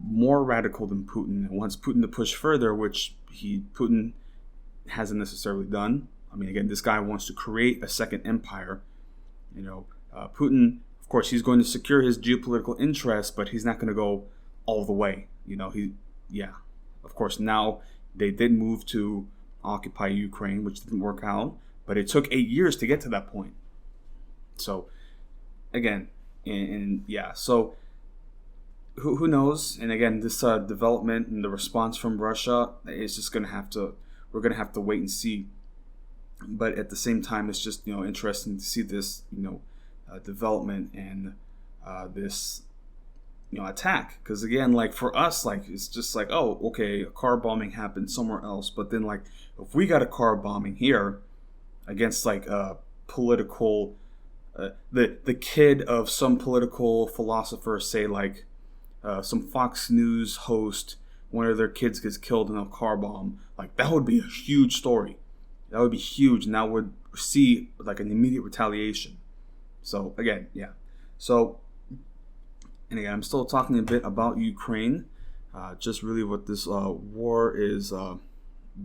more radical than Putin and wants Putin to push further, which Putin hasn't necessarily done. I mean, again, this guy wants to create a second empire. Putin, of course, he's going to secure his geopolitical interests, but he's not going to go all the way. Of course, now they did move to occupy Ukraine, which didn't work out, but it took 8 years to get to that point. So, again, so who knows? And again, this development and the response from Russia is just we're going to have to wait and see. But at the same time, it's just, interesting to see this, development and this, attack. Because again, for us, it's just oh, okay, a car bombing happened somewhere else. But then, if we got a car bombing here against a political, the kid of some political philosopher, say some Fox News host, one of their kids gets killed in a car bomb, that would be a huge story. That would be huge, and that would see an immediate retaliation. So again, yeah. So, and again, I'm still talking a bit about Ukraine, just really what this war is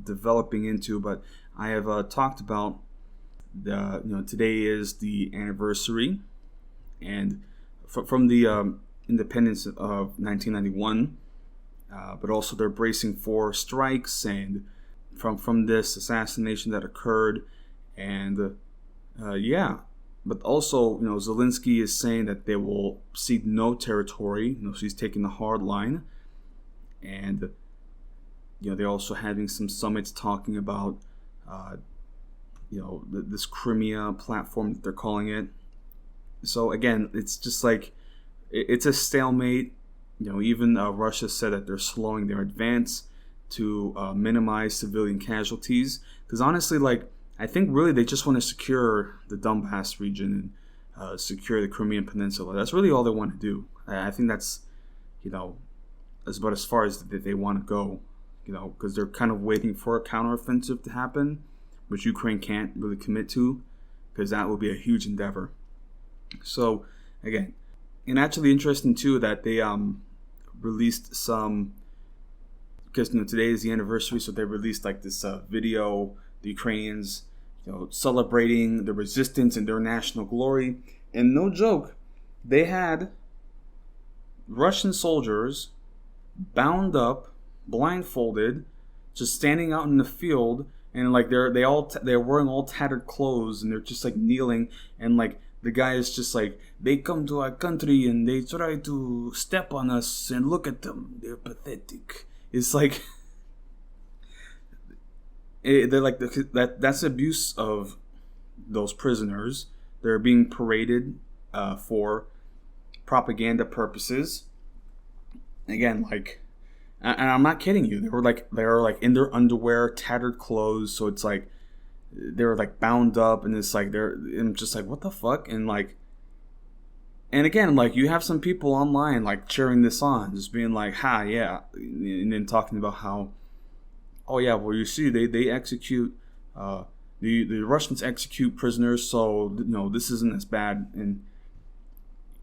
developing into. But I have talked about today is the anniversary, and from the independence of 1991, but also they're bracing for strikes and from this assassination that occurred, and but also Zelensky is saying that they will cede no territory. She's taking the hard line, and they're also having some summits talking about this Crimea platform that they're calling it. So again, it's just it's a stalemate. Even Russia said that they're slowing their advance to minimize civilian casualties. Because honestly, I think really they just want to secure the Donbass region and secure the Crimean Peninsula. That's really all they want to do. I think that's, that's about as far as they want to go. Because they're kind of waiting for a counteroffensive to happen, which Ukraine can't really commit to, because that would be a huge endeavor. So again, and actually interesting too that they released some, because today is the anniversary, so they released this video, the Ukrainians celebrating the resistance and their national glory. And no joke, they had Russian soldiers bound up, blindfolded, just standing out in the field, and they're wearing all tattered clothes, and they're just kneeling, and the guy is just they come to our country and they try to step on us, and look at them, they're pathetic. It's they're like that's abuse of those prisoners. They're being paraded for propaganda purposes. Again, like, and I'm not kidding you. They were like in their underwear, tattered clothes. So it's like they were like bound up, and it's like I'm just like, what the fuck? And like, and again, like, you have some people online like cheering this on, just being like, ha, yeah, and then talking about how, oh yeah, well, you see, they execute, the Russians execute prisoners, so this isn't as bad. And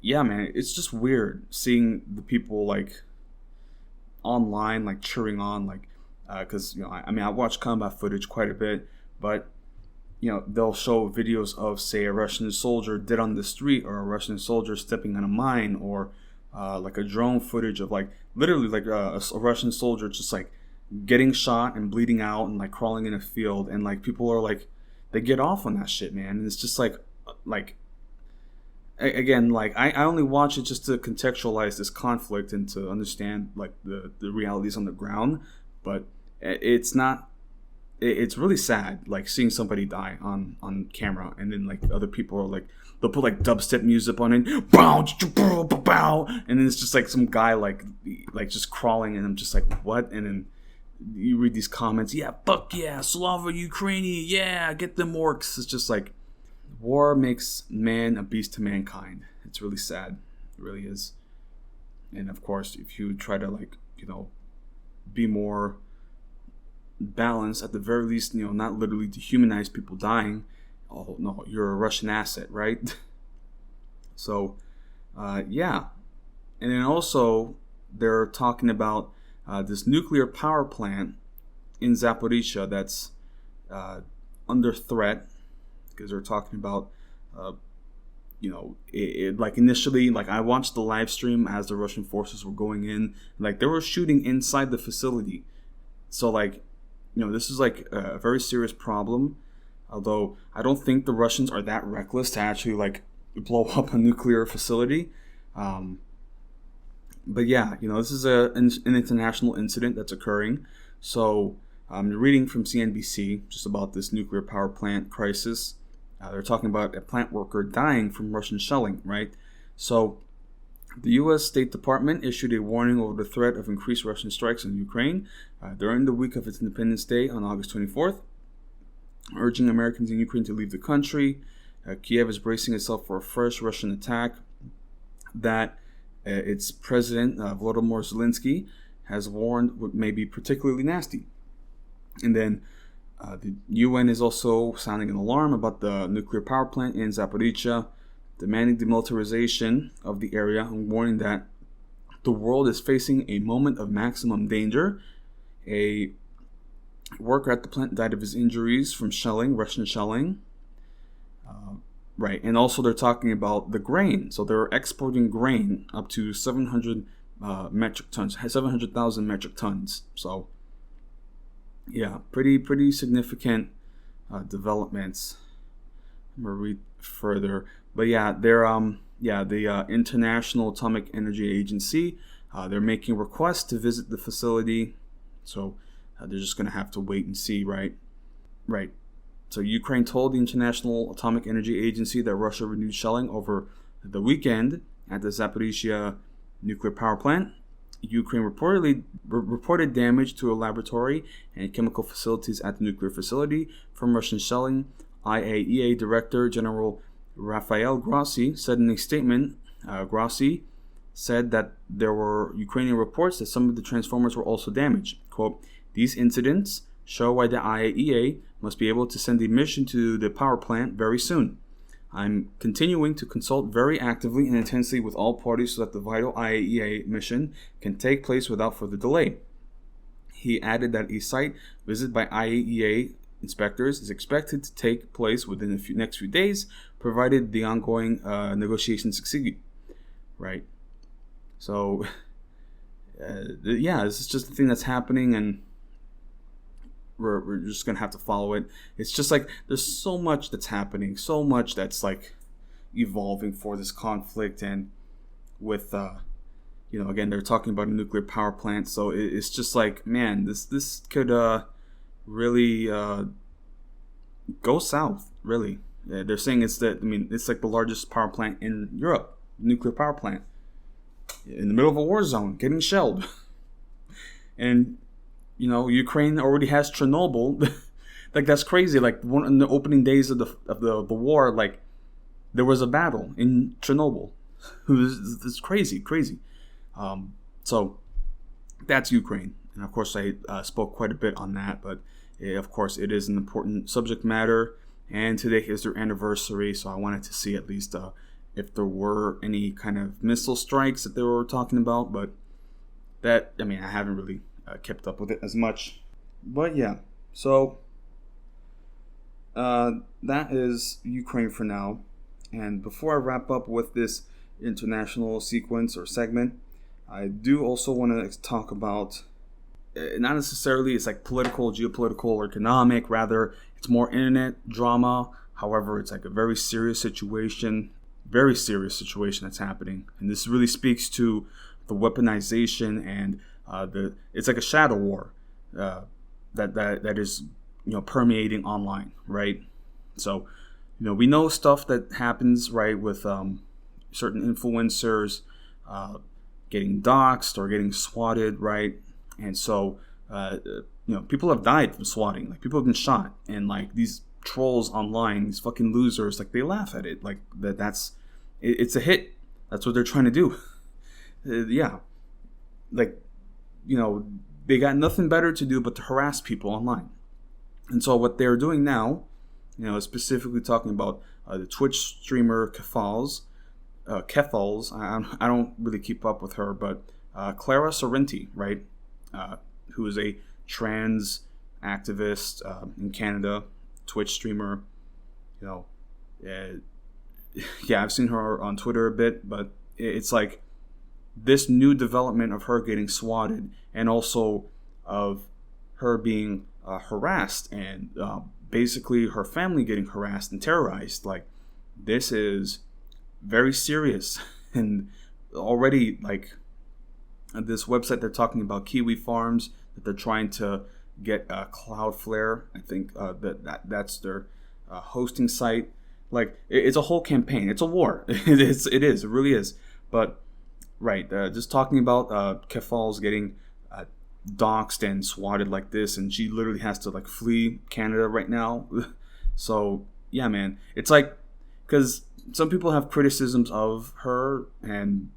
yeah, man, it's just weird seeing the people like online like cheering on, like, because I mean, I watch combat footage quite a bit, but they'll show videos of, say, a Russian soldier dead on the street, or a Russian soldier stepping on a mine, or like a drone footage of like literally like a Russian soldier just like getting shot and bleeding out and like crawling in a field, and like people are like, they get off on that shit, man. And it's just like again, like I only watch it just to contextualize this conflict and to understand like the realities on the ground, but it's really sad, like seeing somebody die on camera, and then like other people are like, they'll put like dubstep music on it, bow, bow, and then it's just like some guy like just crawling, and I'm just like, what? And then you read these comments, yeah, fuck yeah, Slava Ukraini, yeah, get them orcs. It's just like, war makes man a beast to mankind. It's really sad, it really is. And of course, if you try to like be more balance, at the very least, not literally dehumanize people dying. Oh no, you're a Russian asset, right? So yeah. And then also they're talking about this nuclear power plant in Zaporizhzhia that's under threat, because they're talking about like initially, like I watched the live stream as the Russian forces were going in, like they were shooting inside the facility. So like, this is like a very serious problem, although I don't think the Russians are that reckless to actually like blow up a nuclear facility. But yeah, this is an international incident that's occurring. So I'm reading from CNBC just about this nuclear power plant crisis. They're talking about a plant worker dying from Russian shelling, right? So the U.S. State Department issued a warning over the threat of increased Russian strikes on Ukraine during the week of its Independence Day on August 24th, urging Americans in Ukraine to leave the country. Kiev is bracing itself for a fresh Russian attack that its president, Volodymyr Zelensky, has warned may be particularly nasty. And then the UN is also sounding an alarm about the nuclear power plant in Zaporizhzhia, demanding demilitarization of the area and warning that the world is facing a moment of maximum danger. A worker at the plant died of his injuries from shelling, Russian shelling. Right, and also they're talking about the grain. So they're exporting grain up to 700 metric tons, 700,000 metric tons. So yeah, pretty significant developments. I'm gonna read further, but yeah, they're the International Atomic Energy Agency. They're making requests to visit the facility, so they're just gonna have to wait and see, right? So Ukraine told the International Atomic Energy Agency that Russia renewed shelling over the weekend at the Zaporizhzhia nuclear power plant. Ukraine reported damage to a laboratory and chemical facilities at the nuclear facility from Russian shelling. IAEA Director General Rafael Grossi said in a statement, Grossi said that there were Ukrainian reports that some of the transformers were also damaged. Quote, "These incidents show why the IAEA must be able to send a mission to the power plant very soon. I'm continuing to consult very actively and intensely with all parties so that the vital IAEA mission can take place without further delay." He added that a site visit by IAEA inspectors is expected to take place within the next few days, provided the ongoing negotiations succeed. Right? So, this is just the thing that's happening, and we're just going to have to follow it. It's just like there's so much that's happening, so much that's like evolving for this conflict. And with, again, they're talking about a nuclear power plant. So it's just like, man, this could really go south. Really, they're saying it's like the largest power plant in Europe, nuclear power plant, in the middle of a war zone, getting shelled. And Ukraine already has Chernobyl. Like, that's crazy. Like, one in the opening days of the war, like, there was a battle in Chernobyl. It's crazy. So that's Ukraine, and of course I spoke quite a bit on that, but of course it is an important subject matter, and today is their anniversary, so I wanted to see at least if there were any kind of missile strikes that they were talking about, but I haven't really kept up with it as much. But yeah, so that is Ukraine for now. And before I wrap up with this international sequence or segment, I do also want to talk about, not necessarily it's like political, geopolitical, or economic, rather it's more internet drama. However, it's like a very serious situation that's happening. And this really speaks to the weaponization and it's like a shadow war that is permeating online, right? So we know stuff that happens, right, with certain influencers getting doxxed or getting swatted, right? And so people have died from swatting. Like, people have been shot, and like these trolls online, these fucking losers, like, they laugh at it, like it's a hit. That's what they're trying to do. Yeah, like, they got nothing better to do but to harass people online. And so what they're doing now, specifically talking about the Twitch streamer Kefals. I don't really keep up with her, but Clara Sorrenti, right, who is a trans activist in Canada, Twitch streamer. Yeah, I've seen her on Twitter a bit, but it's like this new development of her getting swatted, and also of her being harassed, and basically her family getting harassed and terrorized. Like, this is very serious. And already, like, this website they're talking about, Kiwi Farms, that they're trying to get Cloudflare. I think that's their hosting site. Like, it's a whole campaign. It's a war. It is. It really is. But right, just talking about Kefals getting doxxed and swatted like this, and she literally has to like flee Canada right now. So yeah, man, it's like, because some people have criticisms of her, and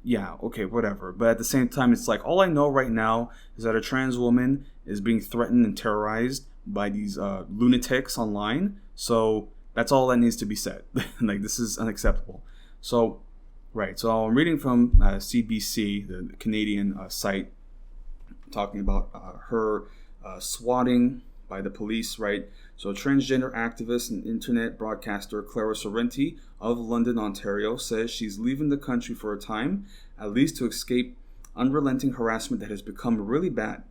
yeah, okay, whatever. But at the same time, it's like, all I know right now is that a trans woman is being threatened and terrorized by these lunatics online. So that's all that needs to be said. Like, this is unacceptable. So, right. So I'm reading from CBC, the Canadian site, talking about her swatting by the police, right? So transgender activist and internet broadcaster Clara Sorrenti of London, Ontario, says she's leaving the country for a time, at least to escape unrelenting harassment that has become really bad.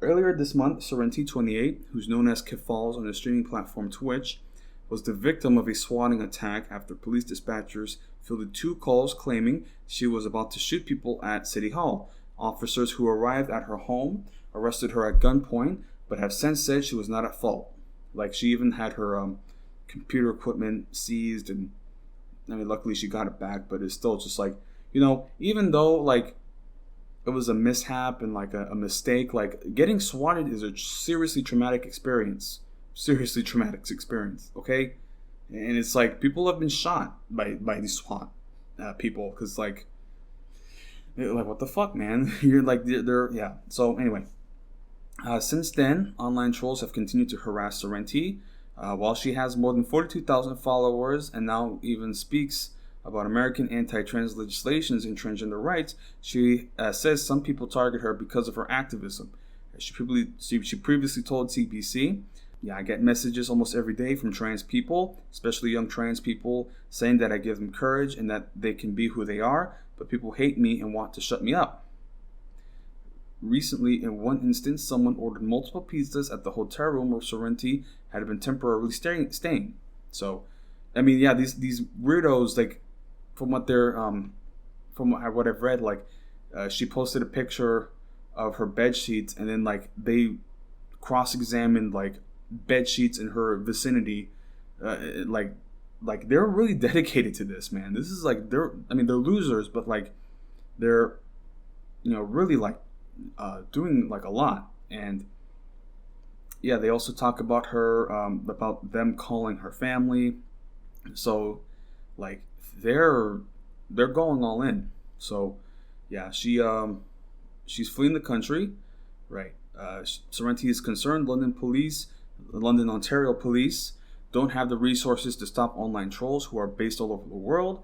Earlier this month, Sorrenti, 28, who's known as Kefals on the streaming platform Twitch, was the victim of a swatting attack after police dispatchers fielded 2 calls claiming she was about to shoot people at City Hall. Officers who arrived at her home arrested her at gunpoint, but have since said she was not at fault. Like, she even had her computer equipment seized, and luckily she got it back, but it's still just like, even though like it was a mishap and like a mistake, like, getting swatted is a seriously traumatic experience. Okay? And it's like, people have been shot by these SWAT people, because like what the fuck, man? You're like, they're yeah. So anyway, since then, online trolls have continued to harass Sorrenti. While she has more than 42,000 followers and now even speaks about American anti-trans legislations and transgender rights, she says some people target her because of her activism. She previously told CBC, "Yeah, I get messages almost every day from trans people, especially young trans people, saying that I give them courage and that they can be who they are, but people hate me and want to shut me up." Recently, in one instance, someone ordered multiple pizzas at the hotel room where Sorrenti had been temporarily staying. So, yeah, these weirdos, like, from what I've read, like, she posted a picture of her bed sheets, and then like they cross-examined like bed sheets in her vicinity. Like they're really dedicated to this, man. This is like they're losers, but like they're really like doing like a lot. And yeah, they also talk about her, about them calling her family. So like they're going all in. So yeah, she's fleeing the country, right? Sorrenti is concerned London, Ontario police don't have the resources to stop online trolls who are based all over the world.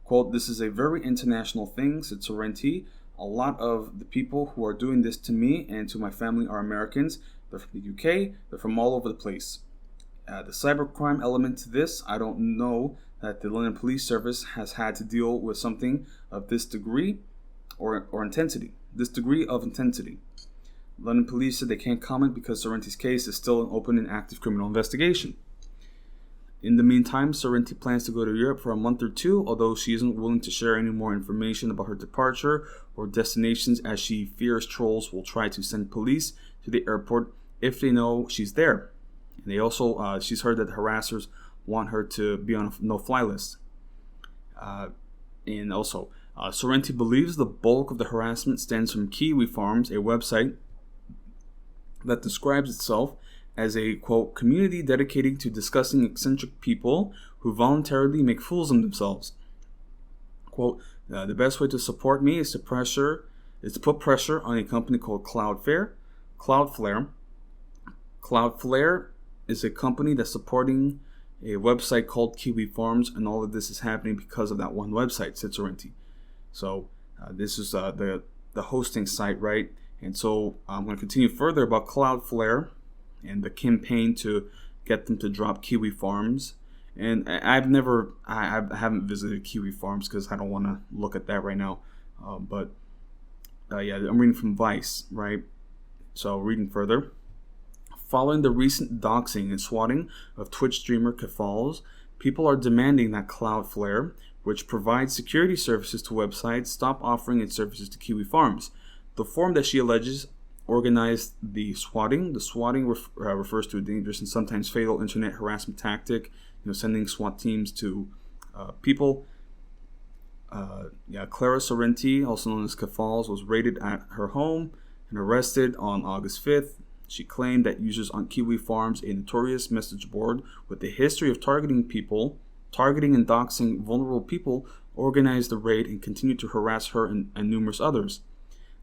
Quote, "This is a very international thing," said Sorrenti. "A lot of the people who are doing this to me and to my family are Americans. They're from the UK. They're from all over the place. The cybercrime element to this, I don't know that the London Police Service has had to deal with something of this degree or intensity. This degree of intensity. London police said they can't comment because Sorrenti's case is still an open and active criminal investigation. In the meantime, Sorrenti plans to go to Europe for a month or two, although she isn't willing to share any more information about her departure or destinations, as she fears trolls will try to send police to the airport if they know she's there. And they also, she's heard that harassers want her to be on a no-fly list. And also, Sorrenti believes the bulk of the harassment stems from Kiwi Farms, a website that describes itself as a, quote, community dedicated to discussing eccentric people who voluntarily make fools of themselves. Quote, "The best way to support me is to put pressure on a company called Cloudflare. Cloudflare is a company that's supporting a website called Kiwi Farms, and all of this is happening because of that one website," said Sorrenti. So this is the hosting site, right? And so I'm going to continue further about Cloudflare and the campaign to get them to drop Kiwi Farms. And I haven't visited Kiwi Farms because I don't want to look at that right now. But I'm reading from Vice, right? So reading further. Following the recent doxing and swatting of Twitch streamer Kefals, people are demanding that Cloudflare, which provides security services to websites, stop offering its services to Kiwi Farms. The forum that she alleges organized the swatting. The swatting refers to a dangerous and sometimes fatal internet harassment tactic, sending SWAT teams to people. Clara Sorrenti, also known as Kefals, was raided at her home and arrested on August 5th. She claimed that users on Kiwi Farms, a notorious message board with a history of targeting and doxing vulnerable people, organized the raid and continued to harass her and numerous others.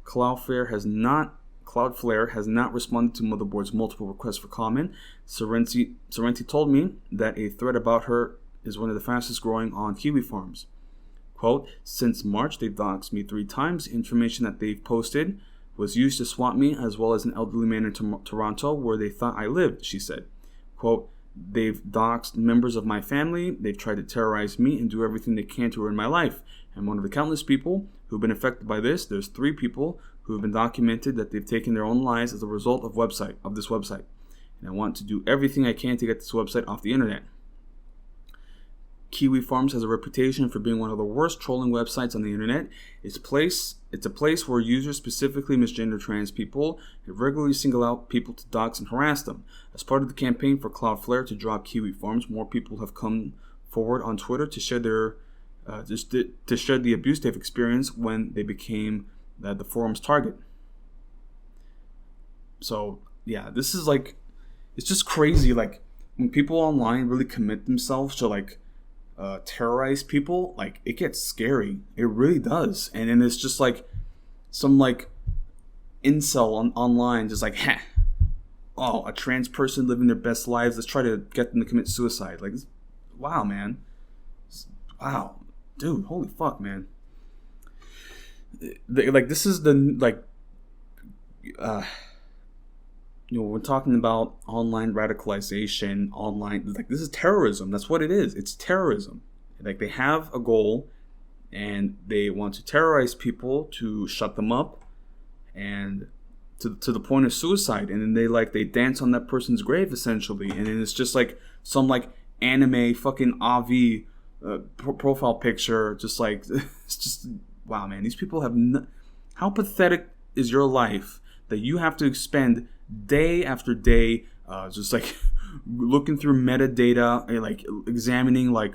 Cloudflare has not responded to Motherboard's multiple requests for comment. Sorrenti told me that a thread about her is one of the fastest growing on Kiwi Farms. Quote, "Since March, they've doxed me 3 times. Information that they've posted was used to swat me, as well as an elderly man in Toronto where they thought I lived," she said. Quote, "They've doxed members of my family. They've tried to terrorize me and do everything they can to ruin my life. And one of the countless people who've been affected by this, there's 3 people who have been documented that they've taken their own lives as a result of this website. And I want to do everything I can to get this website off the internet." Kiwi Farms has a reputation for being one of the worst trolling websites on the internet. It's a place where users specifically misgender trans people and regularly single out people to dox and harass them. As part of the campaign for Cloudflare to drop Kiwi Farms, more people have come forward on Twitter to share the abuse they've experienced when they became the forum's target. So yeah, this is like, it's just crazy. Like when people online really commit themselves to like terrorize people, like it gets scary. It really does. And then it's just like some like incel online just like, a trans person living their best lives, let's try to get them to commit suicide. Like, wow, man. Wow, dude, holy fuck, man. Like this is the we're talking about online radicalization, like this is terrorism. That's what it is. It's terrorism. Like they have a goal and they want to terrorize people to shut them up and to the point of suicide. And then they dance on that person's grave essentially. And then it's just like some like anime fucking AV profile picture. Just like, it's just, wow, man. These people have how pathetic is your life that you have to expend day after day, just like looking through metadata and like examining like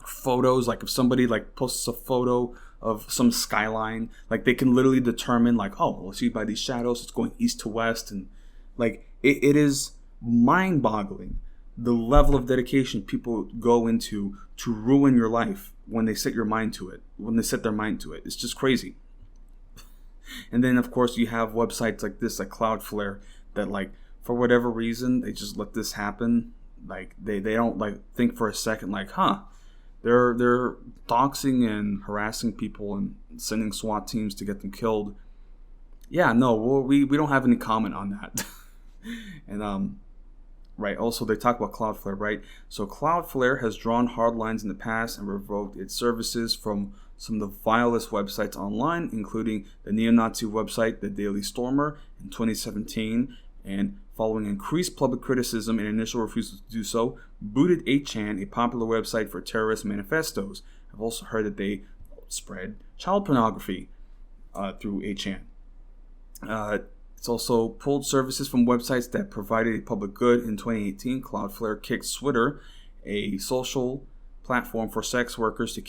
photos. Like if somebody like posts a photo of some skyline, like they can literally determine like, oh, let's see by these shadows, it's going east to west, and like it is mind-boggling the level of dedication people go into to ruin your life when they set their mind to it. It's just crazy. And then of course you have websites like this, like Cloudflare, that like for whatever reason they just let this happen. Like they don't like think for a second like, they're doxing and harassing people and sending SWAT teams to get them killed. Yeah, no, we don't have any comment on that. And right, also they talk about Cloudflare, right? So Cloudflare has drawn hard lines in the past and revoked its services from some of the vilest websites online, including the neo-Nazi website The Daily Stormer in 2017, and following increased public criticism and initial refusal to do so, booted 8chan, a popular website for terrorist manifestos. I've also heard that they spread child pornography through 8chan. It's also pulled services from websites that provided a public good. In 2018, Cloudflare kicked Twitter, a social platform for sex workers to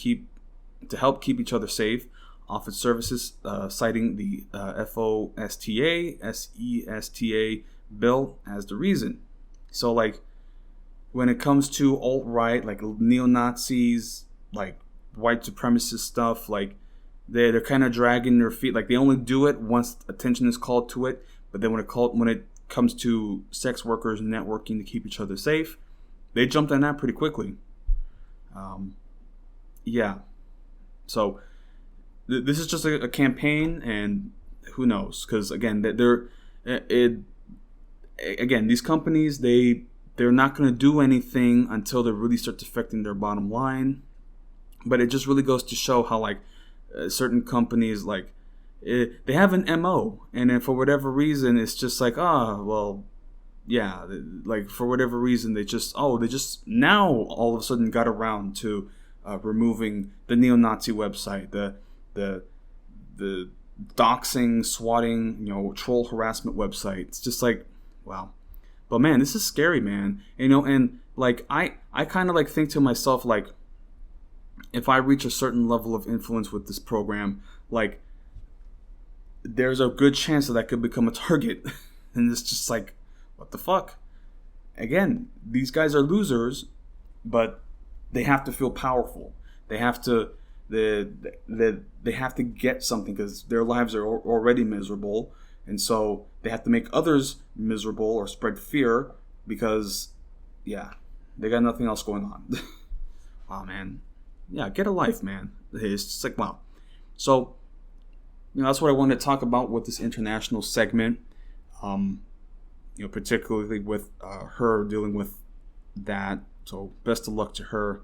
help keep each other safe, off its services, citing the FOSTA bill as the reason. So like when it comes to alt-right, like neo-Nazis, like white supremacist stuff, like they're kind of dragging their feet. Like they only do it once attention is called to it. But then when it comes to sex workers networking to keep each other safe, they jumped on that pretty quickly. Yeah. So this is just a campaign, and who knows? Because again, these companies, they're not going to do anything until they really start affecting their bottom line. But it just really goes to show how like certain companies, like they have an MO, and then for whatever reason it's just like, like for whatever reason they just now all of a sudden got around to removing the neo-Nazi website, the doxing, swatting, troll harassment website. It's just like, wow. But man, this is scary, man. And like I kind of like think to myself, like, if I reach a certain level of influence with this program, like there's a good chance that I could become a target. And it's just like, what the fuck? Again, these guys are losers, but they have to feel powerful. They have to they have to get something because their lives are already miserable, and so they have to make others miserable or spread fear because, yeah, they got nothing else going on. Wow, man. Yeah, get a life, man. It's just like, wow. So, that's what I wanted to talk about with this international segment. Particularly with her dealing with that. So best of luck to her.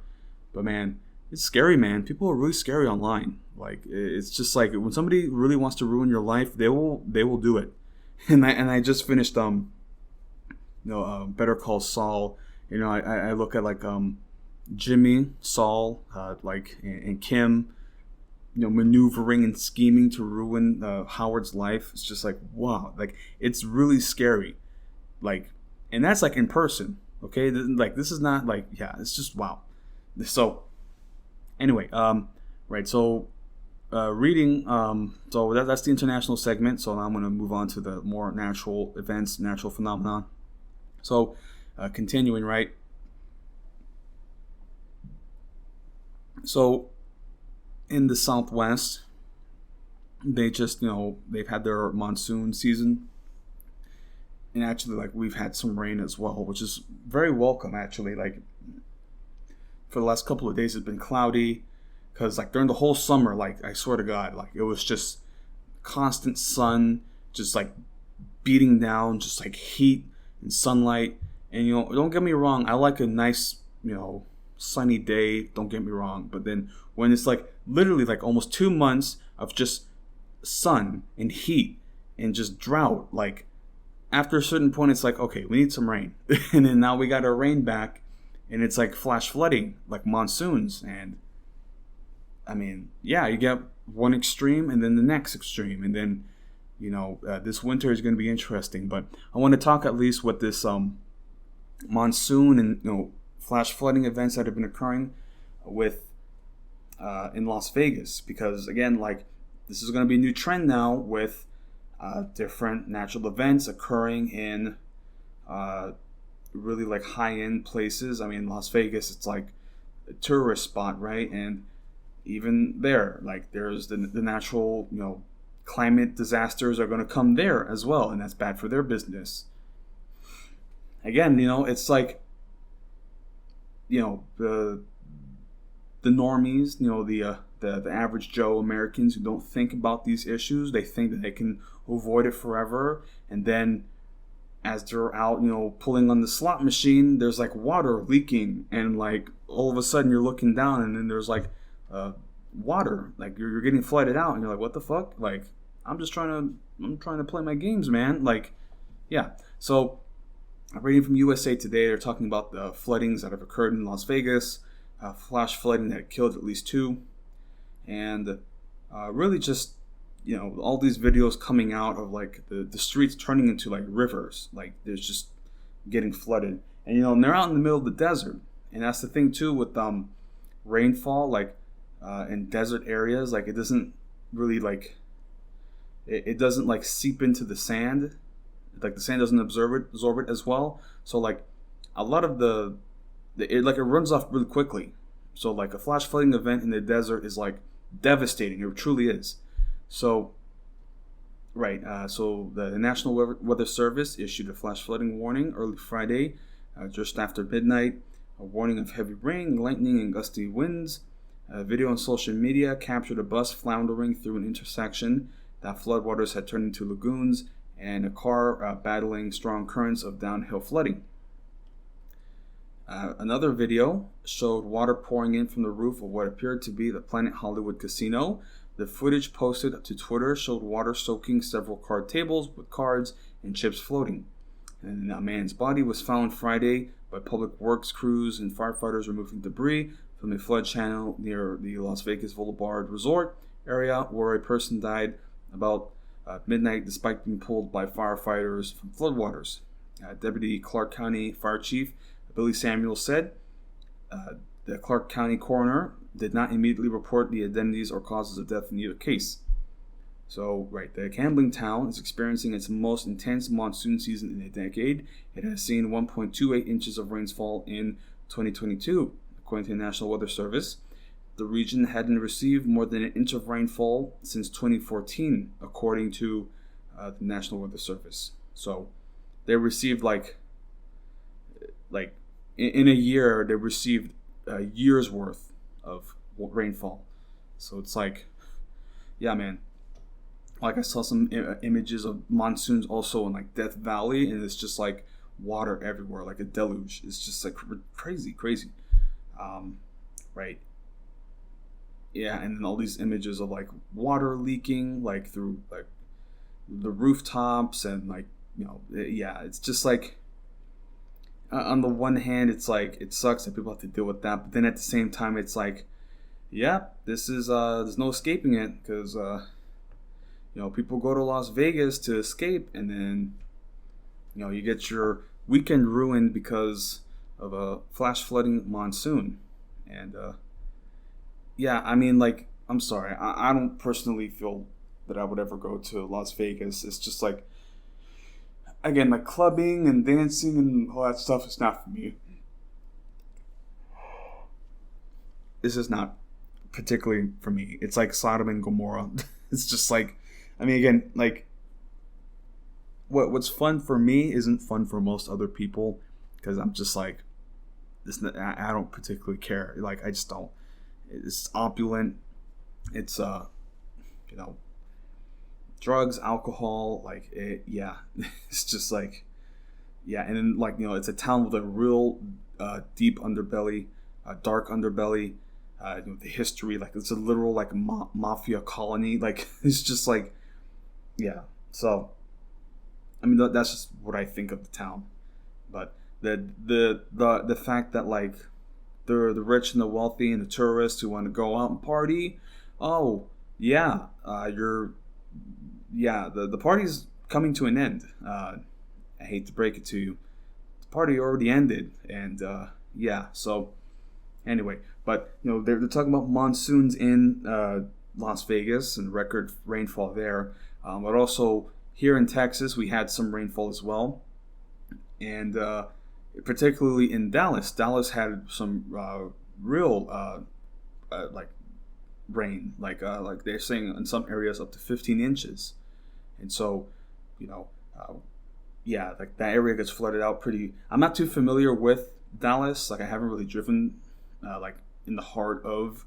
But man, it's scary, man. People are really scary online. Like it's just like when somebody really wants to ruin your life, they will do it. And I just finished Better Call Saul. I look at like Jimmy, Saul, and Kim, maneuvering and scheming to ruin Howard's life. It's just like, wow, like it's really scary. Like, and that's like in person. Okay, like this is not like, yeah, it's just wow. So anyway, right, so reading, so that's the international segment. So now I'm going to move on to the more natural events, natural phenomenon. So continuing, right, so in the Southwest, they just, they've had their monsoon season. And actually, like, we've had some rain as well, which is very welcome, actually. Like, for the last couple of days, it's been cloudy. Because, like, during the whole summer, like, I swear to God, like, it was just constant sun, just, like, beating down, just, like, heat and sunlight. And, don't get me wrong, I like a nice, sunny day, don't get me wrong. But then when it's, like, literally, like, almost 2 months of just sun and heat and just drought, like, after a certain point, it's like, okay, we need some rain. And then now we got our rain back, and it's like flash flooding, like monsoons. And I mean, yeah, you get one extreme and then the next extreme. And then, this winter is going to be interesting. But I want to talk at least what this monsoon and flash flooding events that have been occurring with in Las Vegas, because again, like, this is going to be a new trend now with different natural events occurring in really like high-end places. I mean, Las Vegas, it's like a tourist spot, right? And even there, like, there's the natural, climate disasters are going to come there as well, and that's bad for their business. Again, it's like, the normies, the average Joe Americans who don't think about these issues. They think that they can avoid it forever, and then as they're out, pulling on the slot machine, there's like water leaking, and like all of a sudden you're looking down, and then there's like water, like you're getting flooded out, and you're like, what the fuck? Like, I'm trying to play my games, man. Like, yeah. So, reading from USA Today, they're talking about the floodings that have occurred in Las Vegas, flash flooding that killed at least 2, and really just, all these videos coming out of like the streets turning into like rivers, like there's just getting flooded, and they're out in the middle of the desert, and that's the thing too with rainfall, like in desert areas, like it doesn't really like it doesn't like seep into the sand, like the sand doesn't absorb it as well, so like a lot of it runs off really quickly. So like a flash flooding event in the desert is like devastating. It truly is. So, right. So the National Weather Service issued a flash flooding warning early Friday, just after midnight. A warning of heavy rain, lightning, and gusty winds. A video on social media captured a bus floundering through an intersection that floodwaters had turned into lagoons, and a car battling strong currents of downhill flooding. Another video showed water pouring in from the roof of what appeared to be the Planet Hollywood casino. The footage posted to Twitter showed water soaking several card tables with cards and chips floating. And a man's body was found Friday by public works crews and firefighters removing debris from a flood channel near the Las Vegas Boulevard Resort area, where a person died about midnight despite being pulled by firefighters from floodwaters. Deputy Clark County Fire Chief Billy Samuels said the Clark County coroner did not immediately report the identities or causes of death in either case. So, right, the gambling town is experiencing its most intense monsoon season in a decade. It has seen 1.28 inches of rainfall in 2022, according to the National Weather Service. The region hadn't received more than an inch of rainfall since 2014, according to the National Weather Service. So, they received like in a year, they received a year's worth of rainfall. So it's like, yeah, man. Like, I saw some images of monsoons also in like Death Valley, and it's just like water everywhere, like a deluge. It's just like crazy. Right. Yeah, and then all these images of like water leaking like through like the rooftops, and like, yeah, it's just like, on the one hand, it's like, it sucks that people have to deal with that, but then at the same time, it's like, yeah, this is there's no escaping it, because people go to Las Vegas to escape, and then you get your weekend ruined because of a flash flooding monsoon. And yeah, I mean, like, I'm sorry, I don't personally feel that I would ever go to Las Vegas. It's just like, again, like clubbing and dancing and all that stuff is not for me. This is not particularly for me. It's like Sodom and Gomorrah. It's just like, I mean, again, like, what's fun for me isn't fun for most other people, because I'm just like, I don't particularly care. Like, I just don't. It's opulent. It's drugs, alcohol, like it, yeah. It's just like, yeah. And then, like, it's a town with a real deep underbelly, dark underbelly, the history, like it's a literal like mafia colony. Like, it's just like, yeah. So, I mean, that's just what I think of the town. But the fact that like the rich and the wealthy and the tourists who want to go out and party, oh yeah, you're the party's coming to an end. I hate to break it to you, the party already ended, and so anyway, but they're talking about monsoons in Las Vegas and record rainfall there, but also here in Texas we had some rainfall as well, and particularly in Dallas. Dallas had some real like rain, like they're saying in some areas up to 15 inches, and so you know. Like that area gets flooded out pretty. I'm not too familiar with Dallas. Like I haven't really driven like in the heart of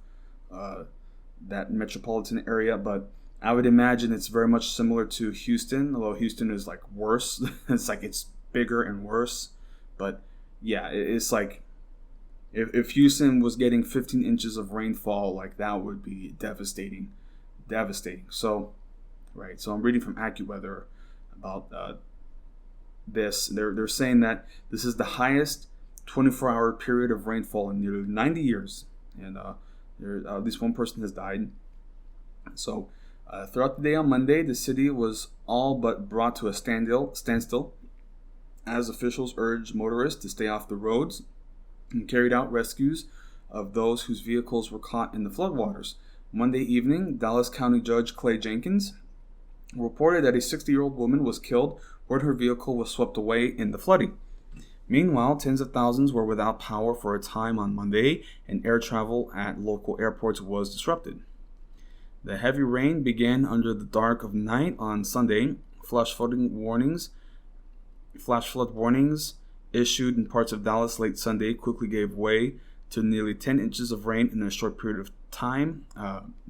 that metropolitan area, but I would imagine it's very much similar to Houston, although Houston is like worse. It's bigger and worse. But yeah, it's like if Houston was getting 15 inches of rainfall, like that would be devastating. So, right. So I'm reading from AccuWeather about this. They're saying that this is the highest 24-hour period of rainfall in nearly 90 years, and at least one person has died. So throughout the day on Monday, the city was all but brought to a standstill as officials urged motorists to stay off the roads and carried out rescues of those whose vehicles were caught in the floodwaters. Monday evening, Dallas County Judge Clay Jenkins reported that a 60-year-old woman was killed when her vehicle was swept away in the flooding. Meanwhile, tens of thousands were without power for a time on Monday, and air travel at local airports was disrupted. The heavy rain began under the dark of night on Sunday. Flash flood warnings issued in parts of Dallas late Sunday quickly gave way to nearly 10 inches of rain in a short period of time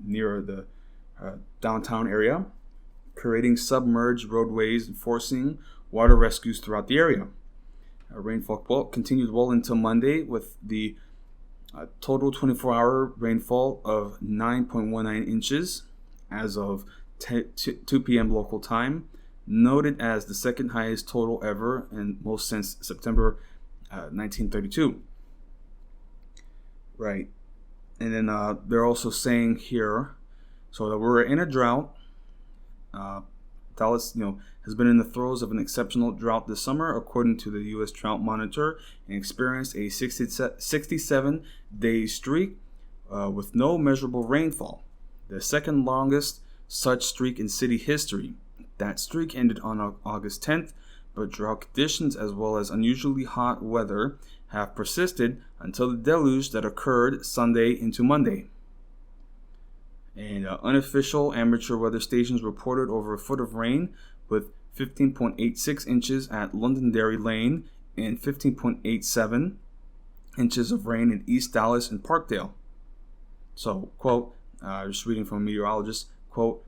near the downtown area, creating submerged roadways and forcing water rescues throughout the area. Rainfall continued well until Monday, with the total 24-hour rainfall of 9.19 inches as of 2 p.m. local time, noted as the second highest total ever and most since September 1932. Right. And then they're also saying here, so that we're in a drought. Dallas, has been in the throes of an exceptional drought this summer, according to the U.S. Drought Monitor, and experienced a 67-day streak with no measurable rainfall, the second longest such streak in city history. That streak ended on August 10th, but drought conditions as well as unusually hot weather have persisted until the deluge that occurred Sunday into Monday. And unofficial amateur weather stations reported over a foot of rain, with 15.86 inches at Londonderry Lane and 15.87 inches of rain in East Dallas and Parkdale. So, quote, just reading from a meteorologist, quote,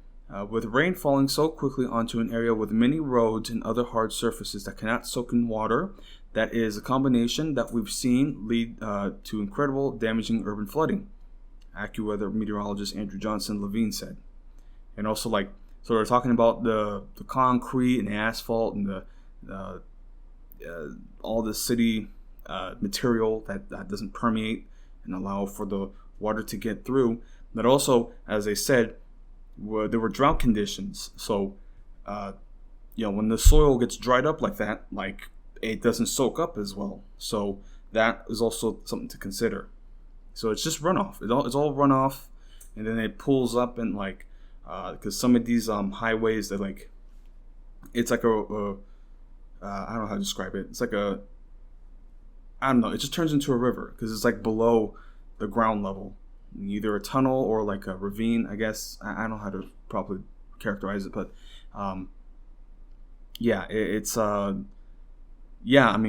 with rain falling so quickly onto an area with many roads and other hard surfaces that cannot soak in water, that is a combination that we've seen lead to incredible damaging urban flooding, AccuWeather meteorologist Andrew Johnson Levine said. And also, so they're talking about the concrete and the asphalt and the all the city material that doesn't permeate and allow for the water to get through. But also, as they said, there were drought conditions. So, when the soil gets dried up like that, it doesn't soak up as well. So that is also something to consider. So it's just runoff. It's all runoff, and then it pulls up and because some of these highways, they're it's like I don't know how to describe it. It's like I don't know. It just turns into a river because it's below the ground level, either a tunnel or a ravine. I guess I don't know how to properly characterize it, but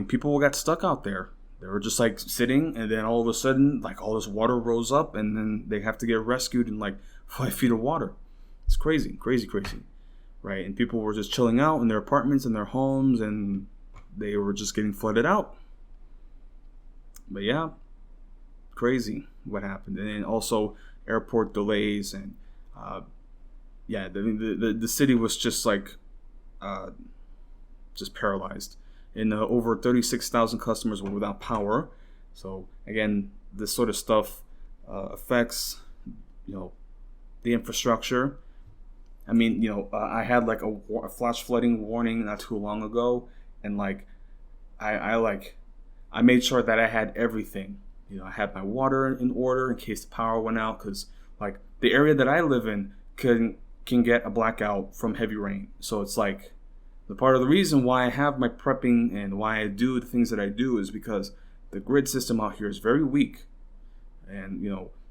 people got stuck out there. They were just sitting, and then all of a sudden, all this water rose up, and then they have to get rescued in 5 feet of water. It's crazy, right? And people were just chilling out in their apartments and their homes, and they were just getting flooded out. But yeah, crazy what happened. And then also airport delays, and the city was just paralyzed. And over 36,000 customers were without power. So again, this sort of stuff affects, the infrastructure. I mean, I had like a flash flooding warning not too long ago, and like I made sure that I had everything. I had my water in order in case the power went out, because like the area that I live in can get a blackout from heavy rain. So it's like the part of the reason why I have my prepping and why I do the things that I do is because the grid system out here is very weak, and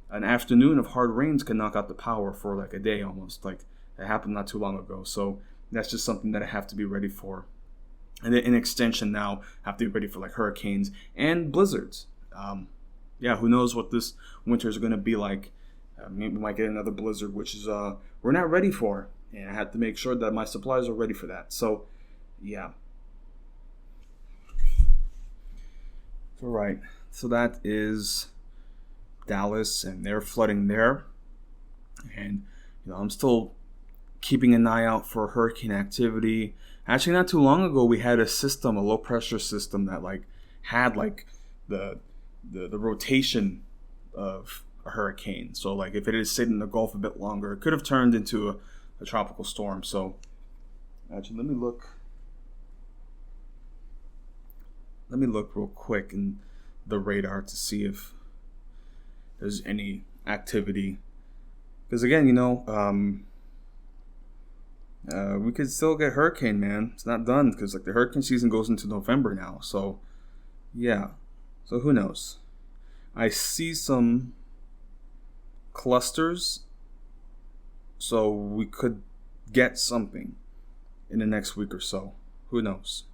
an afternoon of hard rains can knock out the power for like a day almost. Like it happened not too long ago. So that's just something that I have to be ready for. And then in extension now, I have to be ready for like hurricanes and blizzards. Yeah, who knows what this winter is going to be like. Maybe we might get another blizzard, which is we're not ready for. And I have to make sure that my supplies are ready for that. So, yeah. All right. So that is Dallas, and they're flooding there. And I'm still keeping an eye out for hurricane activity. Actually, not too long ago, we had a low pressure system that like had like the rotation of a hurricane. So like if it had stayed in the Gulf a bit longer, it could have turned into a tropical storm. So actually, let me look real quick in the radar to see if there's any activity. Because again, we could still get hurricane, man. It's not done because like the hurricane season goes into November now. So yeah. So who knows? I see some clusters. So we could get something in the next week or so. Who knows?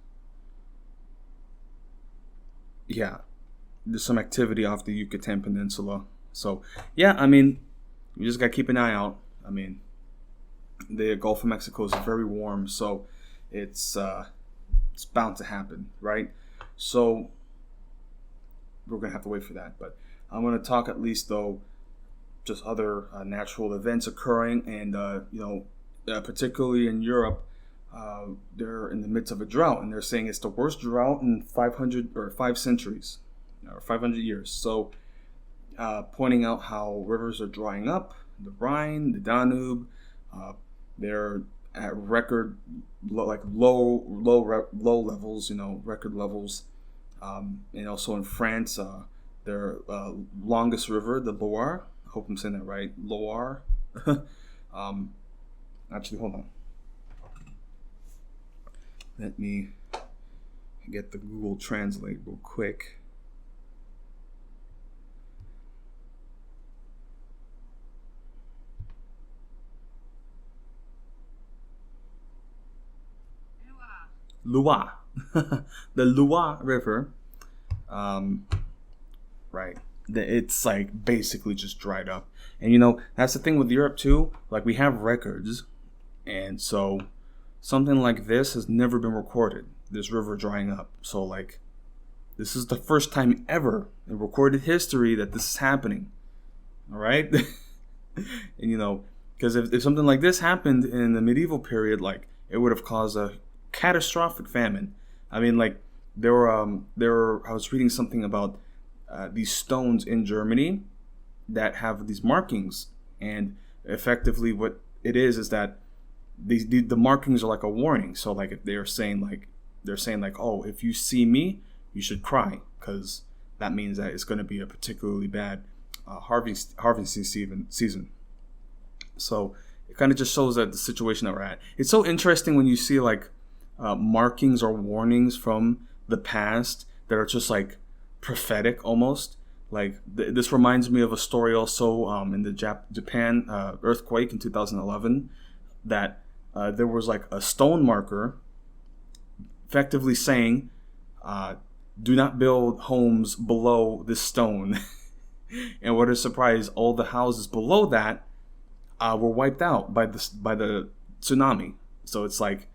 Yeah. There's some activity off the Yucatan Peninsula. So yeah, I mean, we just gotta keep an eye out. I mean, the Gulf of Mexico is very warm, so it's bound to happen, right? So we're gonna have to wait for that. But I'm gonna talk at least though, just other natural events occurring, and particularly in Europe, they're in the midst of a drought, and they're saying it's the worst drought in 5 centuries, or 500 years. So, pointing out how rivers are drying up, the Rhine, the Danube. They're at record low levels, record levels. And also in France, their longest river, the Loire. I hope I'm saying that right, Loire. Actually, hold on. Let me get the Google Translate real quick. Loire. The Loire River. Right. It's like basically just dried up. And that's the thing with Europe too. Like we have records. And so something like this has never been recorded. This river drying up. So like this is the first time ever in recorded history that this is happening. All right. And because if something like this happened in the medieval period, like it would have caused a catastrophic famine. I mean, like there were I was reading something about these stones in Germany that have these markings, and effectively what it is that the markings are like a warning. So like if they're saying like oh, if you see me, you should cry, because that means that it's going to be a particularly bad harvesting season. So it kind of just shows that the situation that we're at. It's so interesting when you see like markings or warnings from the past that are just like prophetic almost. Like this reminds me of a story also in the Japan earthquake in 2011, that there was like a stone marker effectively saying do not build homes below this stone. And what a surprise, all the houses below that were wiped out by the tsunami. So it's like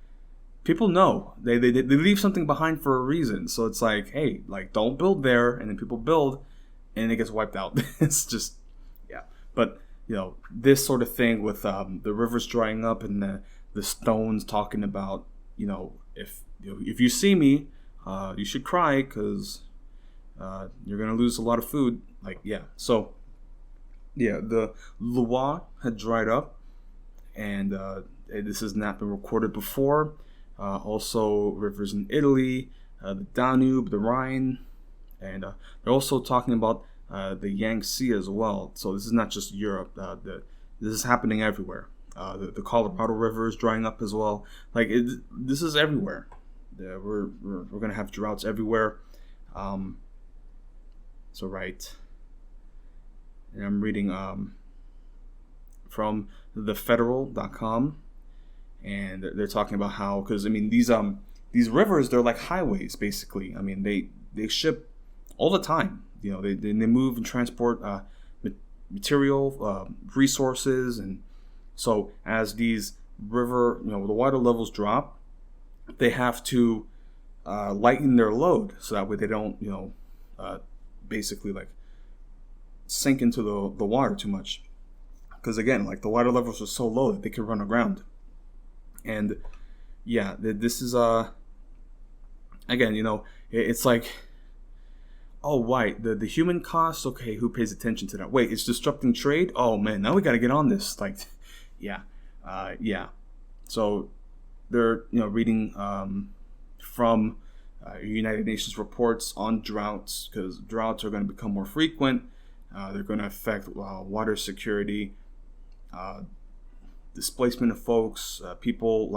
people know they leave something behind for a reason. So it's like, hey, like don't build there, and then people build, and it gets wiped out. It's just, yeah. But this sort of thing with the rivers drying up and the stones talking about, if you see me, you should cry, because you're gonna lose a lot of food. Like, yeah. So yeah, the Loire had dried up, and This has not been recorded before. Also, rivers in Italy, the Danube, the Rhine, and they're also talking about the Yangtze as well. So this is not just Europe. This is happening everywhere. The Colorado River is drying up as well. This is everywhere. We're gonna have droughts everywhere. Right. And I'm reading from thefederal.com, and they're talking about how, because these rivers, they're like highways basically. They ship all the time. They move and transport material, resources, and so as these river, the water levels drop, they have to lighten their load so that way they don't, basically sink into the water too much. Because again, the water levels are so low that they can run aground. And yeah, this is again, it's like, oh, right, the human cost, okay, who pays attention to that? Wait, it's disrupting trade? Oh man, now we got to get on this. Yeah. So they're reading from United Nations reports on droughts, because droughts are going to become more frequent. They're going to affect water security, displacement of folks, people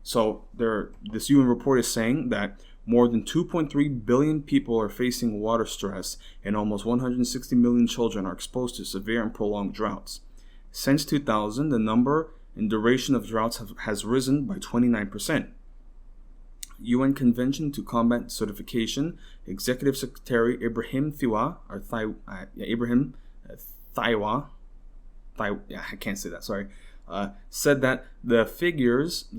So this UN report is saying that more than 2.3 billion people are facing water stress, and almost 160 million children are exposed to severe and prolonged droughts. Since 2000, the number and duration of droughts has risen by 29%. UN Convention to Combat Desertification Executive Secretary Ibrahim Thiwa, I can't say that, sorry, said that the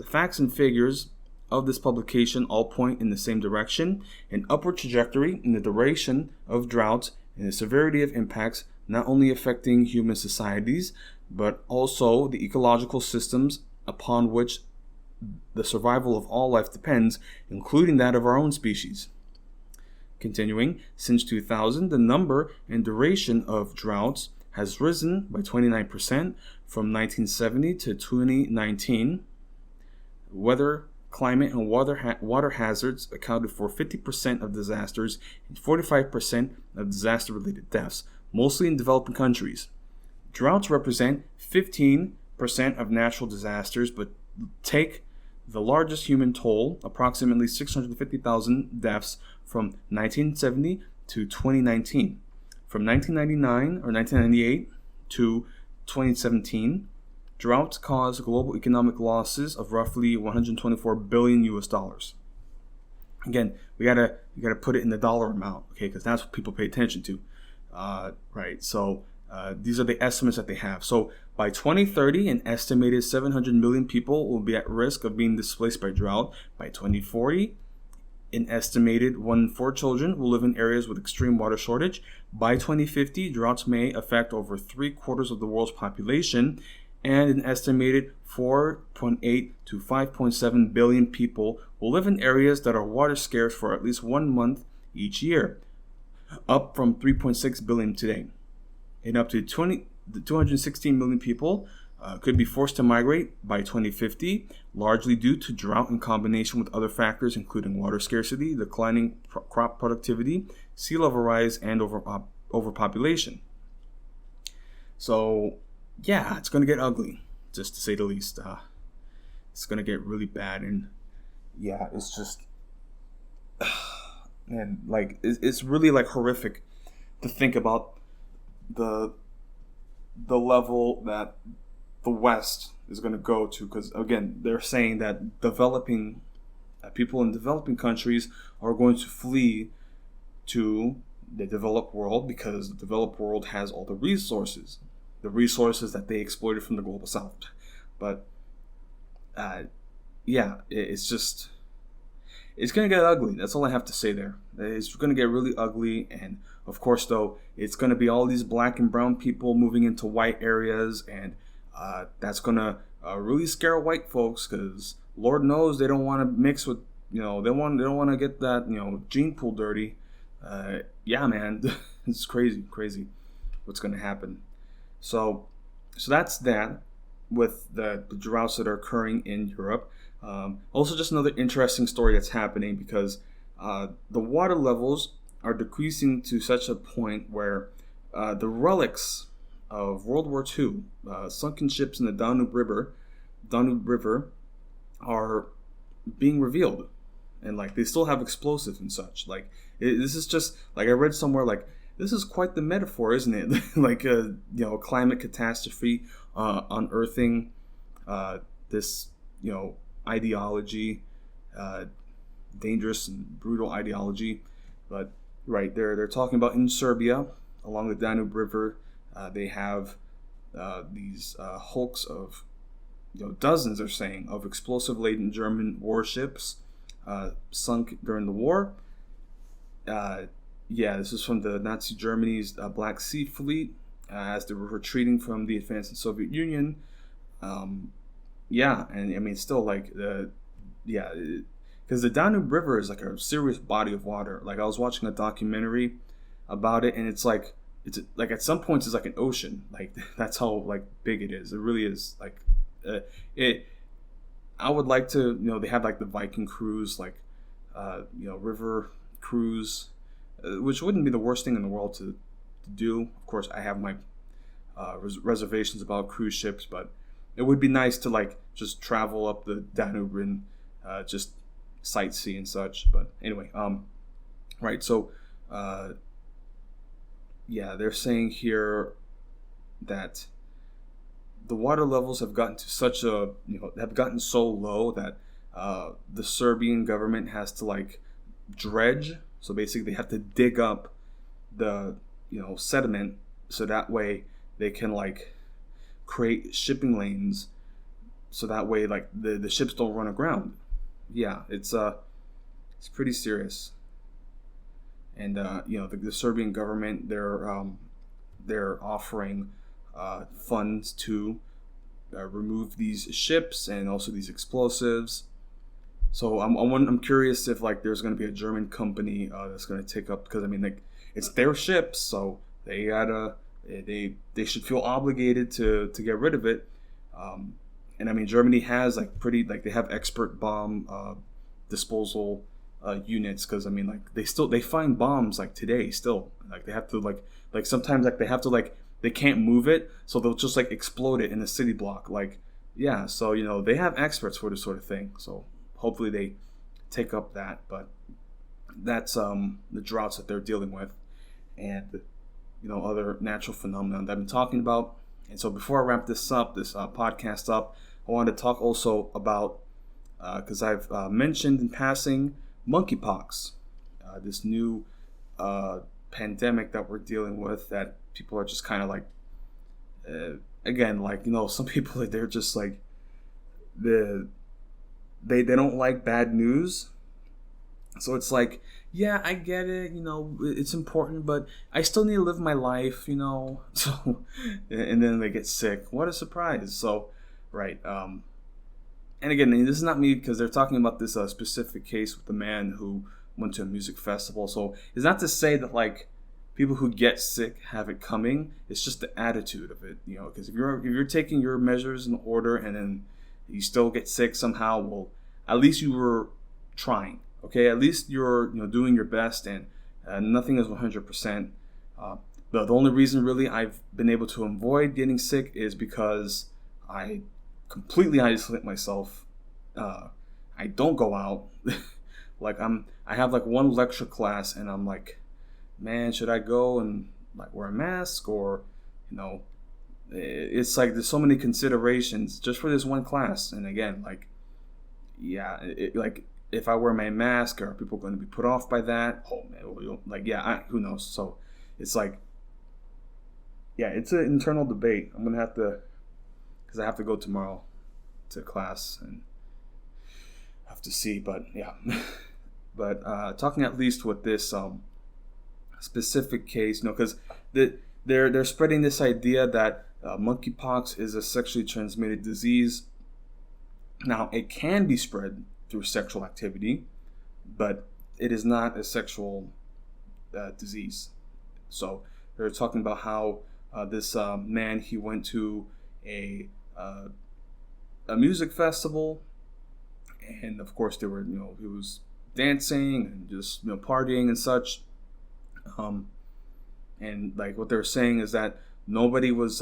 facts and figures of this publication all point in the same direction: an upward trajectory in the duration of droughts and the severity of impacts, not only affecting human societies, but also the ecological systems upon which the survival of all life depends, including that of our own species. Continuing, since 2000, the number and duration of droughts has risen by 29% from 1970 to 2019. Weather, climate, and water hazards accounted for 50% of disasters and 45% of disaster-related deaths, mostly in developing countries. Droughts represent 15% of natural disasters, but take the largest human toll, approximately 650,000 deaths from 1970 to 2019. From 1998 to 2017, droughts caused global economic losses of roughly $124 billion US. Again, we gotta put it in the dollar amount, okay? Because that's what people pay attention to, right? So these are the estimates that they have. So by 2030, an estimated 700 million people will be at risk of being displaced by drought. By 2040, an estimated 1 in 4 children will live in areas with extreme water shortage. By 2050, droughts may affect over 3/4 of the world's population, and an estimated 4.8 to 5.7 billion people will live in areas that are water scarce for at least 1 month each year, up from 3.6 billion today. And up to 216 million people could be forced to migrate by 2050, largely due to drought in combination with other factors, including water scarcity, declining crop productivity, sea level rise, and overpopulation. So, yeah, it's going to get ugly, just to say the least. It's going to get really bad, and yeah, it's just, man, it's really horrific to think about the level that the West is going to go to, because again, they're saying that people in developing countries are going to flee to the developed world because the developed world has all the resources that they exploited from the global South. But it's going to get ugly. That's all I have to say there. It's going to get really ugly, and of course, though, it's going to be all these black and brown people moving into white areas, and that's going to really scare white folks, because Lord knows they don't want to mix with, they don't want to get that, gene pool dirty. Yeah, man, it's crazy what's going to happen. So that's that. with the droughts that are occurring in Europe. Also, just another interesting story that's happening because the water levels are decreasing to such a point where the relics of World War II, sunken ships in the Danube River, are being revealed, and like they still have explosives and such. Like this is just like I read somewhere like this is quite the metaphor, isn't it? Like a climate catastrophe, unearthing this ideology, dangerous and brutal ideology. But right, they're talking about in Serbia along the Danube River, they have these hulks of dozens, are saying, of explosive-laden German warships sunk during the war. This is from the Nazi Germany's Black Sea Fleet as they were retreating from the advancing Soviet Union. And I mean, still like because the Danube River is like a serious body of water. Like I was watching a documentary about it, and it's like at some points it's like an ocean. Like that's how like big it is. It really is like it. I would like to they have like the Viking cruise, like river cruise, which wouldn't be the worst thing in the world to do. Of course, I have my reservations about cruise ships, but it would be nice to like just travel up the Danube and just sightsee and such. But anyway, right. So, they're saying here that the water levels have gotten to such a have gotten so low that the Serbian government has to like dredge. So basically, they have to dig up the sediment so that way they can like create shipping lanes, so that way like the ships don't run aground. Yeah, it's pretty serious. And the Serbian government, they're offering funds to remove these ships and also these explosives. So I'm curious if like there's going to be a German company that's going to take up, because I mean like it's their ships, so they should feel obligated to get rid of it. And I mean Germany has like they have expert bomb disposal units, because I mean like they find bombs like today still, like they have to like sometimes like they have to like they can't move it, so they'll just like explode it in a city block. Like so they have experts for this sort of thing, so hopefully they take up that. But that's the droughts that they're dealing with, and other natural phenomena that I've been talking about. And so before I wrap this podcast up, I wanted to talk also about because I've mentioned in passing monkeypox, this new pandemic that we're dealing with, that people are just kind of like again, like some people, they're just like they don't like bad news. So it's like, yeah, I get it, it's important, but I still need to live my life, so and then they get sick. What a surprise. So right, and again, this is not me, because they're talking about this specific case with the man who went to a music festival. So it's not to say that like people who get sick have it coming. It's just the attitude of it, because if you're taking your measures in order and then you still get sick somehow, well, at least you were trying. Okay, at least you're doing your best, and nothing is 100%. The only reason really I've been able to avoid getting sick is because I completely isolate myself. I don't go out. Like I have like one lecture class, and I'm like, man, should I go and like wear a mask, or it's like there's so many considerations just for this one class. And again, like like if I wear my mask, are people going to be put off by that? Oh man, who knows? So it's like, it's an internal debate. I'm gonna have to, because I have to go tomorrow to class and have to see. But but talking at least with this specific case, because they're spreading this idea that monkeypox is a sexually transmitted disease. Now, it can be spread through sexual activity, but it is not a sexual disease. So they're talking about how this man, he went to a uh, a music festival, and of course there were, he was dancing and just, partying and such. And like what they're saying is that nobody was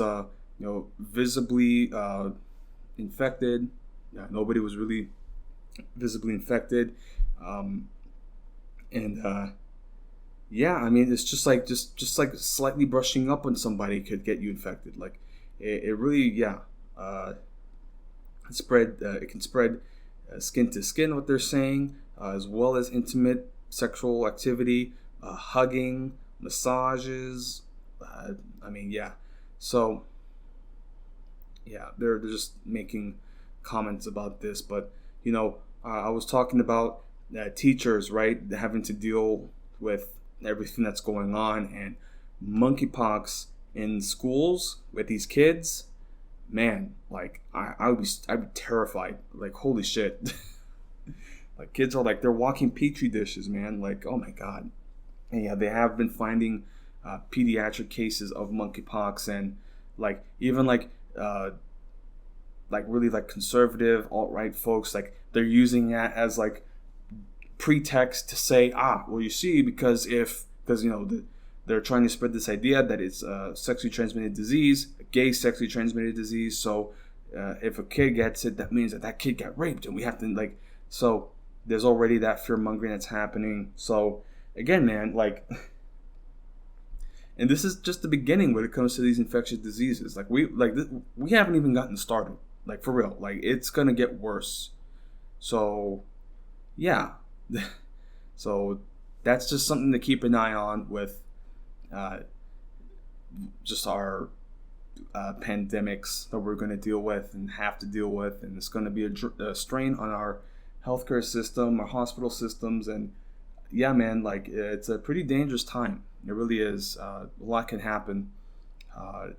visibly infected. Yeah, nobody was really visibly infected. And yeah, I mean, it's just like slightly brushing up on somebody could get you infected. Like it really, yeah, it can spread skin to skin, what they're saying, as well as intimate sexual activity, hugging, massages. I mean, yeah. So yeah, they're just making comments about this. But I was talking about teachers, right, having to deal with everything that's going on, and monkeypox in schools with these kids. Man, like I'd be terrified. Like, holy shit. Like, kids are like, they're walking petri dishes, man. Like, oh my god. And yeah, they have been finding pediatric cases of monkeypox, and like even like really like conservative alt-right folks, like they're using that as like pretext to say, well, you see, because they're trying to spread this idea that it's a sexually transmitted disease, a gay sexually transmitted disease. So if a kid gets it, that means that kid got raped, and we have to like. So there's already that fear mongering that's happening. So again, man, like, and this is just the beginning when it comes to these infectious diseases. Like we haven't even gotten started. Like, for real, like it's gonna get worse. So yeah. So that's just something to keep an eye on with just our pandemics that we're going to deal with and have to deal with, and it's going to be a strain on our healthcare system, our hospital systems, and yeah, man, like it's a pretty dangerous time. It really is. A lot can happen. I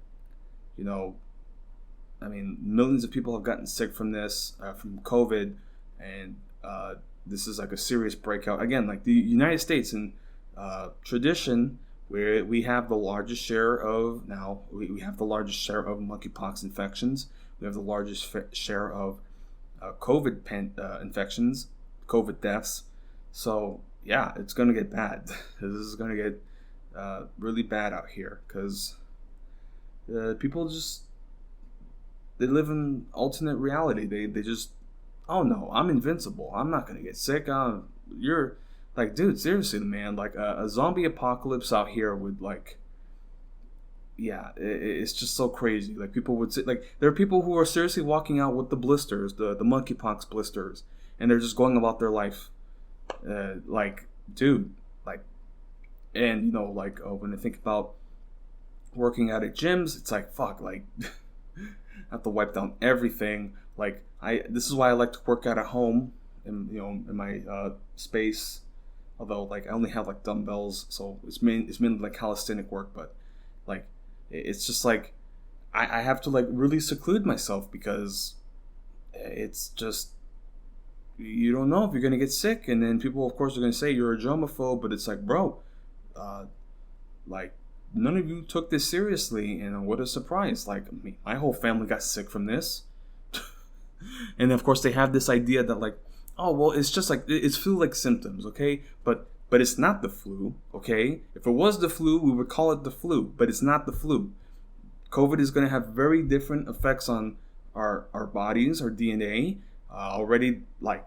mean, millions of people have gotten sick from this, from COVID, and this is like a serious breakout. Again, like the United States in tradition, where we have the largest share of we have the largest share of monkeypox infections. We have the largest share of COVID infections, COVID deaths. So yeah, it's gonna get bad. This is gonna get really bad out here because people they live in alternate reality. They just, oh no, I'm invincible. I'm not gonna get sick. You're like, dude, seriously, man. Like a zombie apocalypse out here would like, yeah, it's just so crazy. Like people would say, like there are people who are seriously walking out with the blisters, the monkeypox blisters, and they're just going about their life. Like, dude, like, and like when I think about working out at gyms, it's like, fuck, like, I have to wipe down everything. Like this is why I like to work out at home in my space. Although like I only have like dumbbells, so it's mainly like calisthenic work. But like it's just like I have to like really seclude myself because it's just, you don't know if you're gonna get sick, and then people of course are gonna say you're a germaphobe. But it's like, bro, like none of you took this seriously, and what a surprise! Like my whole family got sick from this. And of course they have this idea that like, oh well, it's just like it's flu-like symptoms, okay? But it's not the flu, okay? If it was the flu, we would call it the flu, but it's not the flu. COVID is going to have very different effects on our bodies, our DNA. Already, like,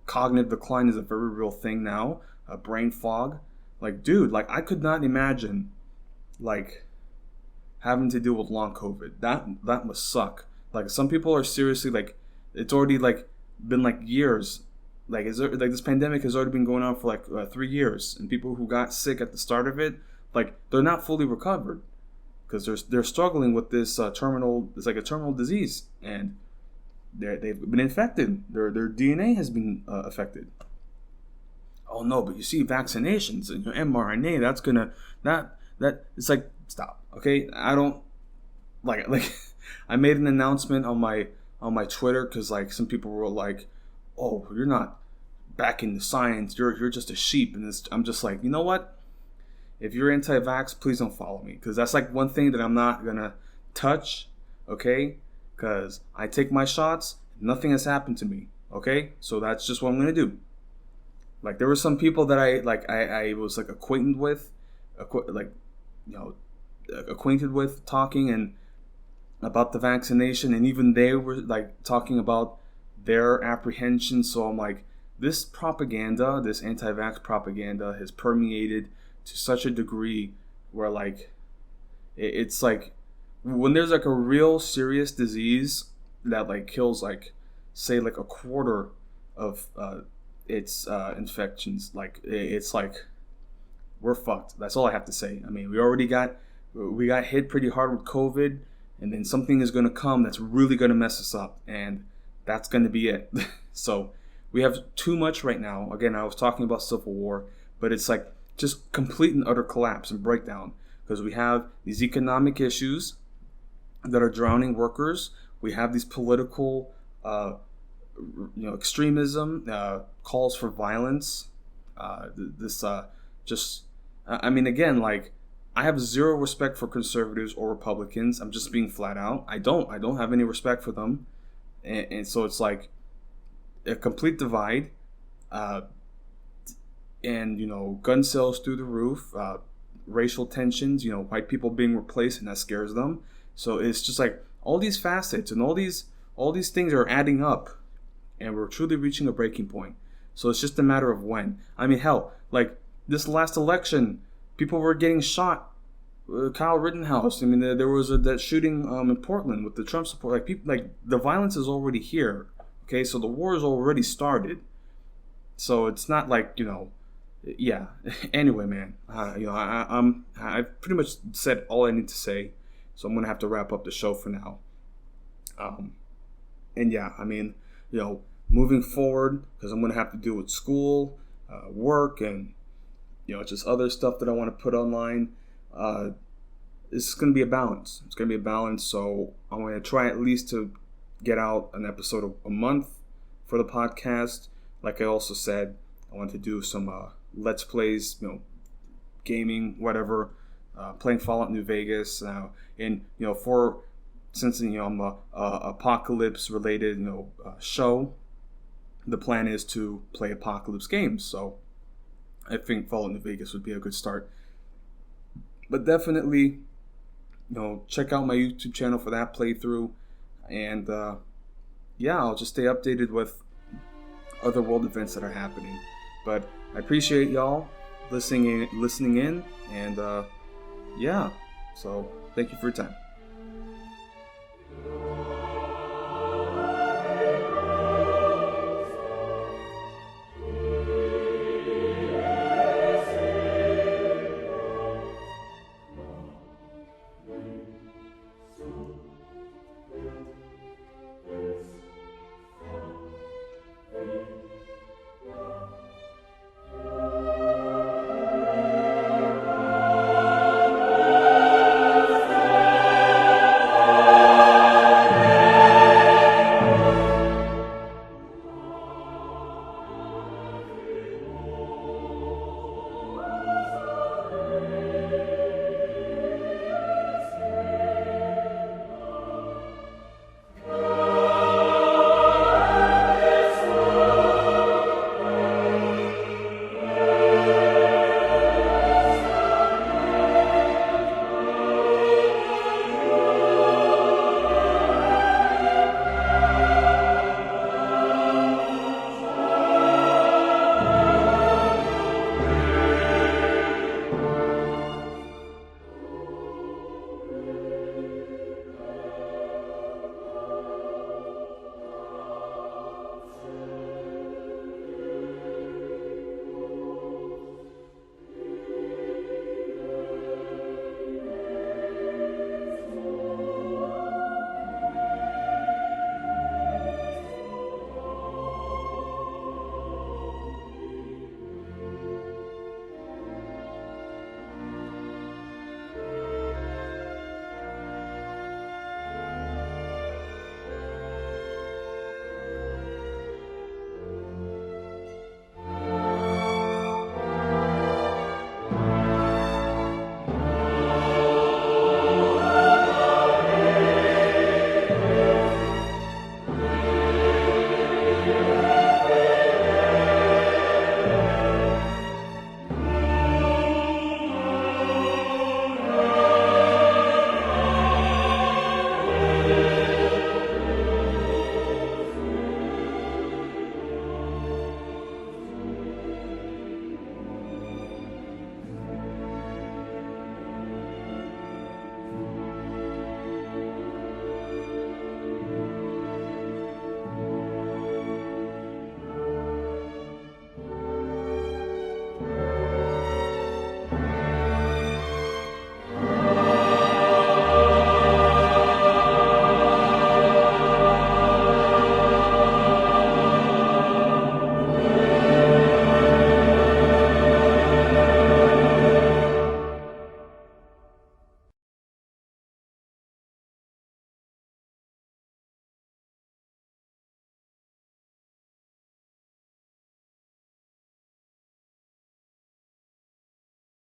cognitive decline is a very real thing now. Brain fog, like, dude, like I could not imagine, like, having to deal with long COVID. That must suck. Like some people are seriously like, it's already like been like years, like this pandemic has already been going on for like 3 years, and people who got sick at the start of it, like they're not fully recovered because they're struggling with this terminal. It's like a terminal disease, and they've been infected. Their DNA has been affected. Oh no, but you see, vaccinations and mRNA, that's gonna that it's like, stop, okay? I don't like I made an announcement on my Twitter because like some people were like, oh, you're not backing the science, you're just a sheep. And I'm just like, you know what, if you're anti-vax, please don't follow me, because that's like one thing that I'm not gonna touch, okay? because I take my shots, nothing has happened to me. Okay, so that's just what I'm gonna do. Like, there were some people that I was like acquainted with, like, you know, acquainted with, talking and about the vaccination, and even they were like talking about their apprehension. So I'm like, this propaganda, this anti-vax propaganda, has permeated to such a degree where, like, it's like when there's like a real serious disease that like kills, like, say like a quarter of its infections, like, it's like we're fucked. That's all I have to say. I mean, we got hit pretty hard with COVID, and then something is going to come that's really going to mess us up, and that's going to be it. So we have too much right now. Again, I was talking about civil war, but it's like just complete and utter collapse and breakdown, because we have these economic issues that are drowning workers. We have these political extremism, calls for violence. I mean, again, like, I have zero respect for conservatives or Republicans. I'm just being flat out. I don't have any respect for them, and so it's like a complete divide. And gun sales through the roof, racial tensions. White people being replaced, and that scares them. So it's just like all these facets and all these things are adding up, and we're truly reaching a breaking point. So it's just a matter of when. I mean, hell, like this last election, people were getting shot. Kyle Rittenhouse. I mean, there was that shooting in Portland with the Trump support. Like, people, like, the violence is already here. Okay, so the war is already started. So it's not like yeah. Anyway, man, I've pretty much said all I need to say. So I'm gonna have to wrap up the show for now. And yeah, I mean, moving forward, because I'm gonna have to deal with school, work, and just other stuff that I want to put online. It's going to be a balance. It's going to be a balance. So I'm going to try at least to get out an episode a month for the podcast. Like I also said, I want to do some Let's Plays, gaming, whatever, playing Fallout New Vegas. And, since I'm a apocalypse related, show, the plan is to play apocalypse games. So I think Fallout New Vegas would be a good start. But definitely, check out my YouTube channel for that playthrough. And yeah, I'll just stay updated with other world events that are happening. But I appreciate y'all listening in. And yeah, so thank you for your time.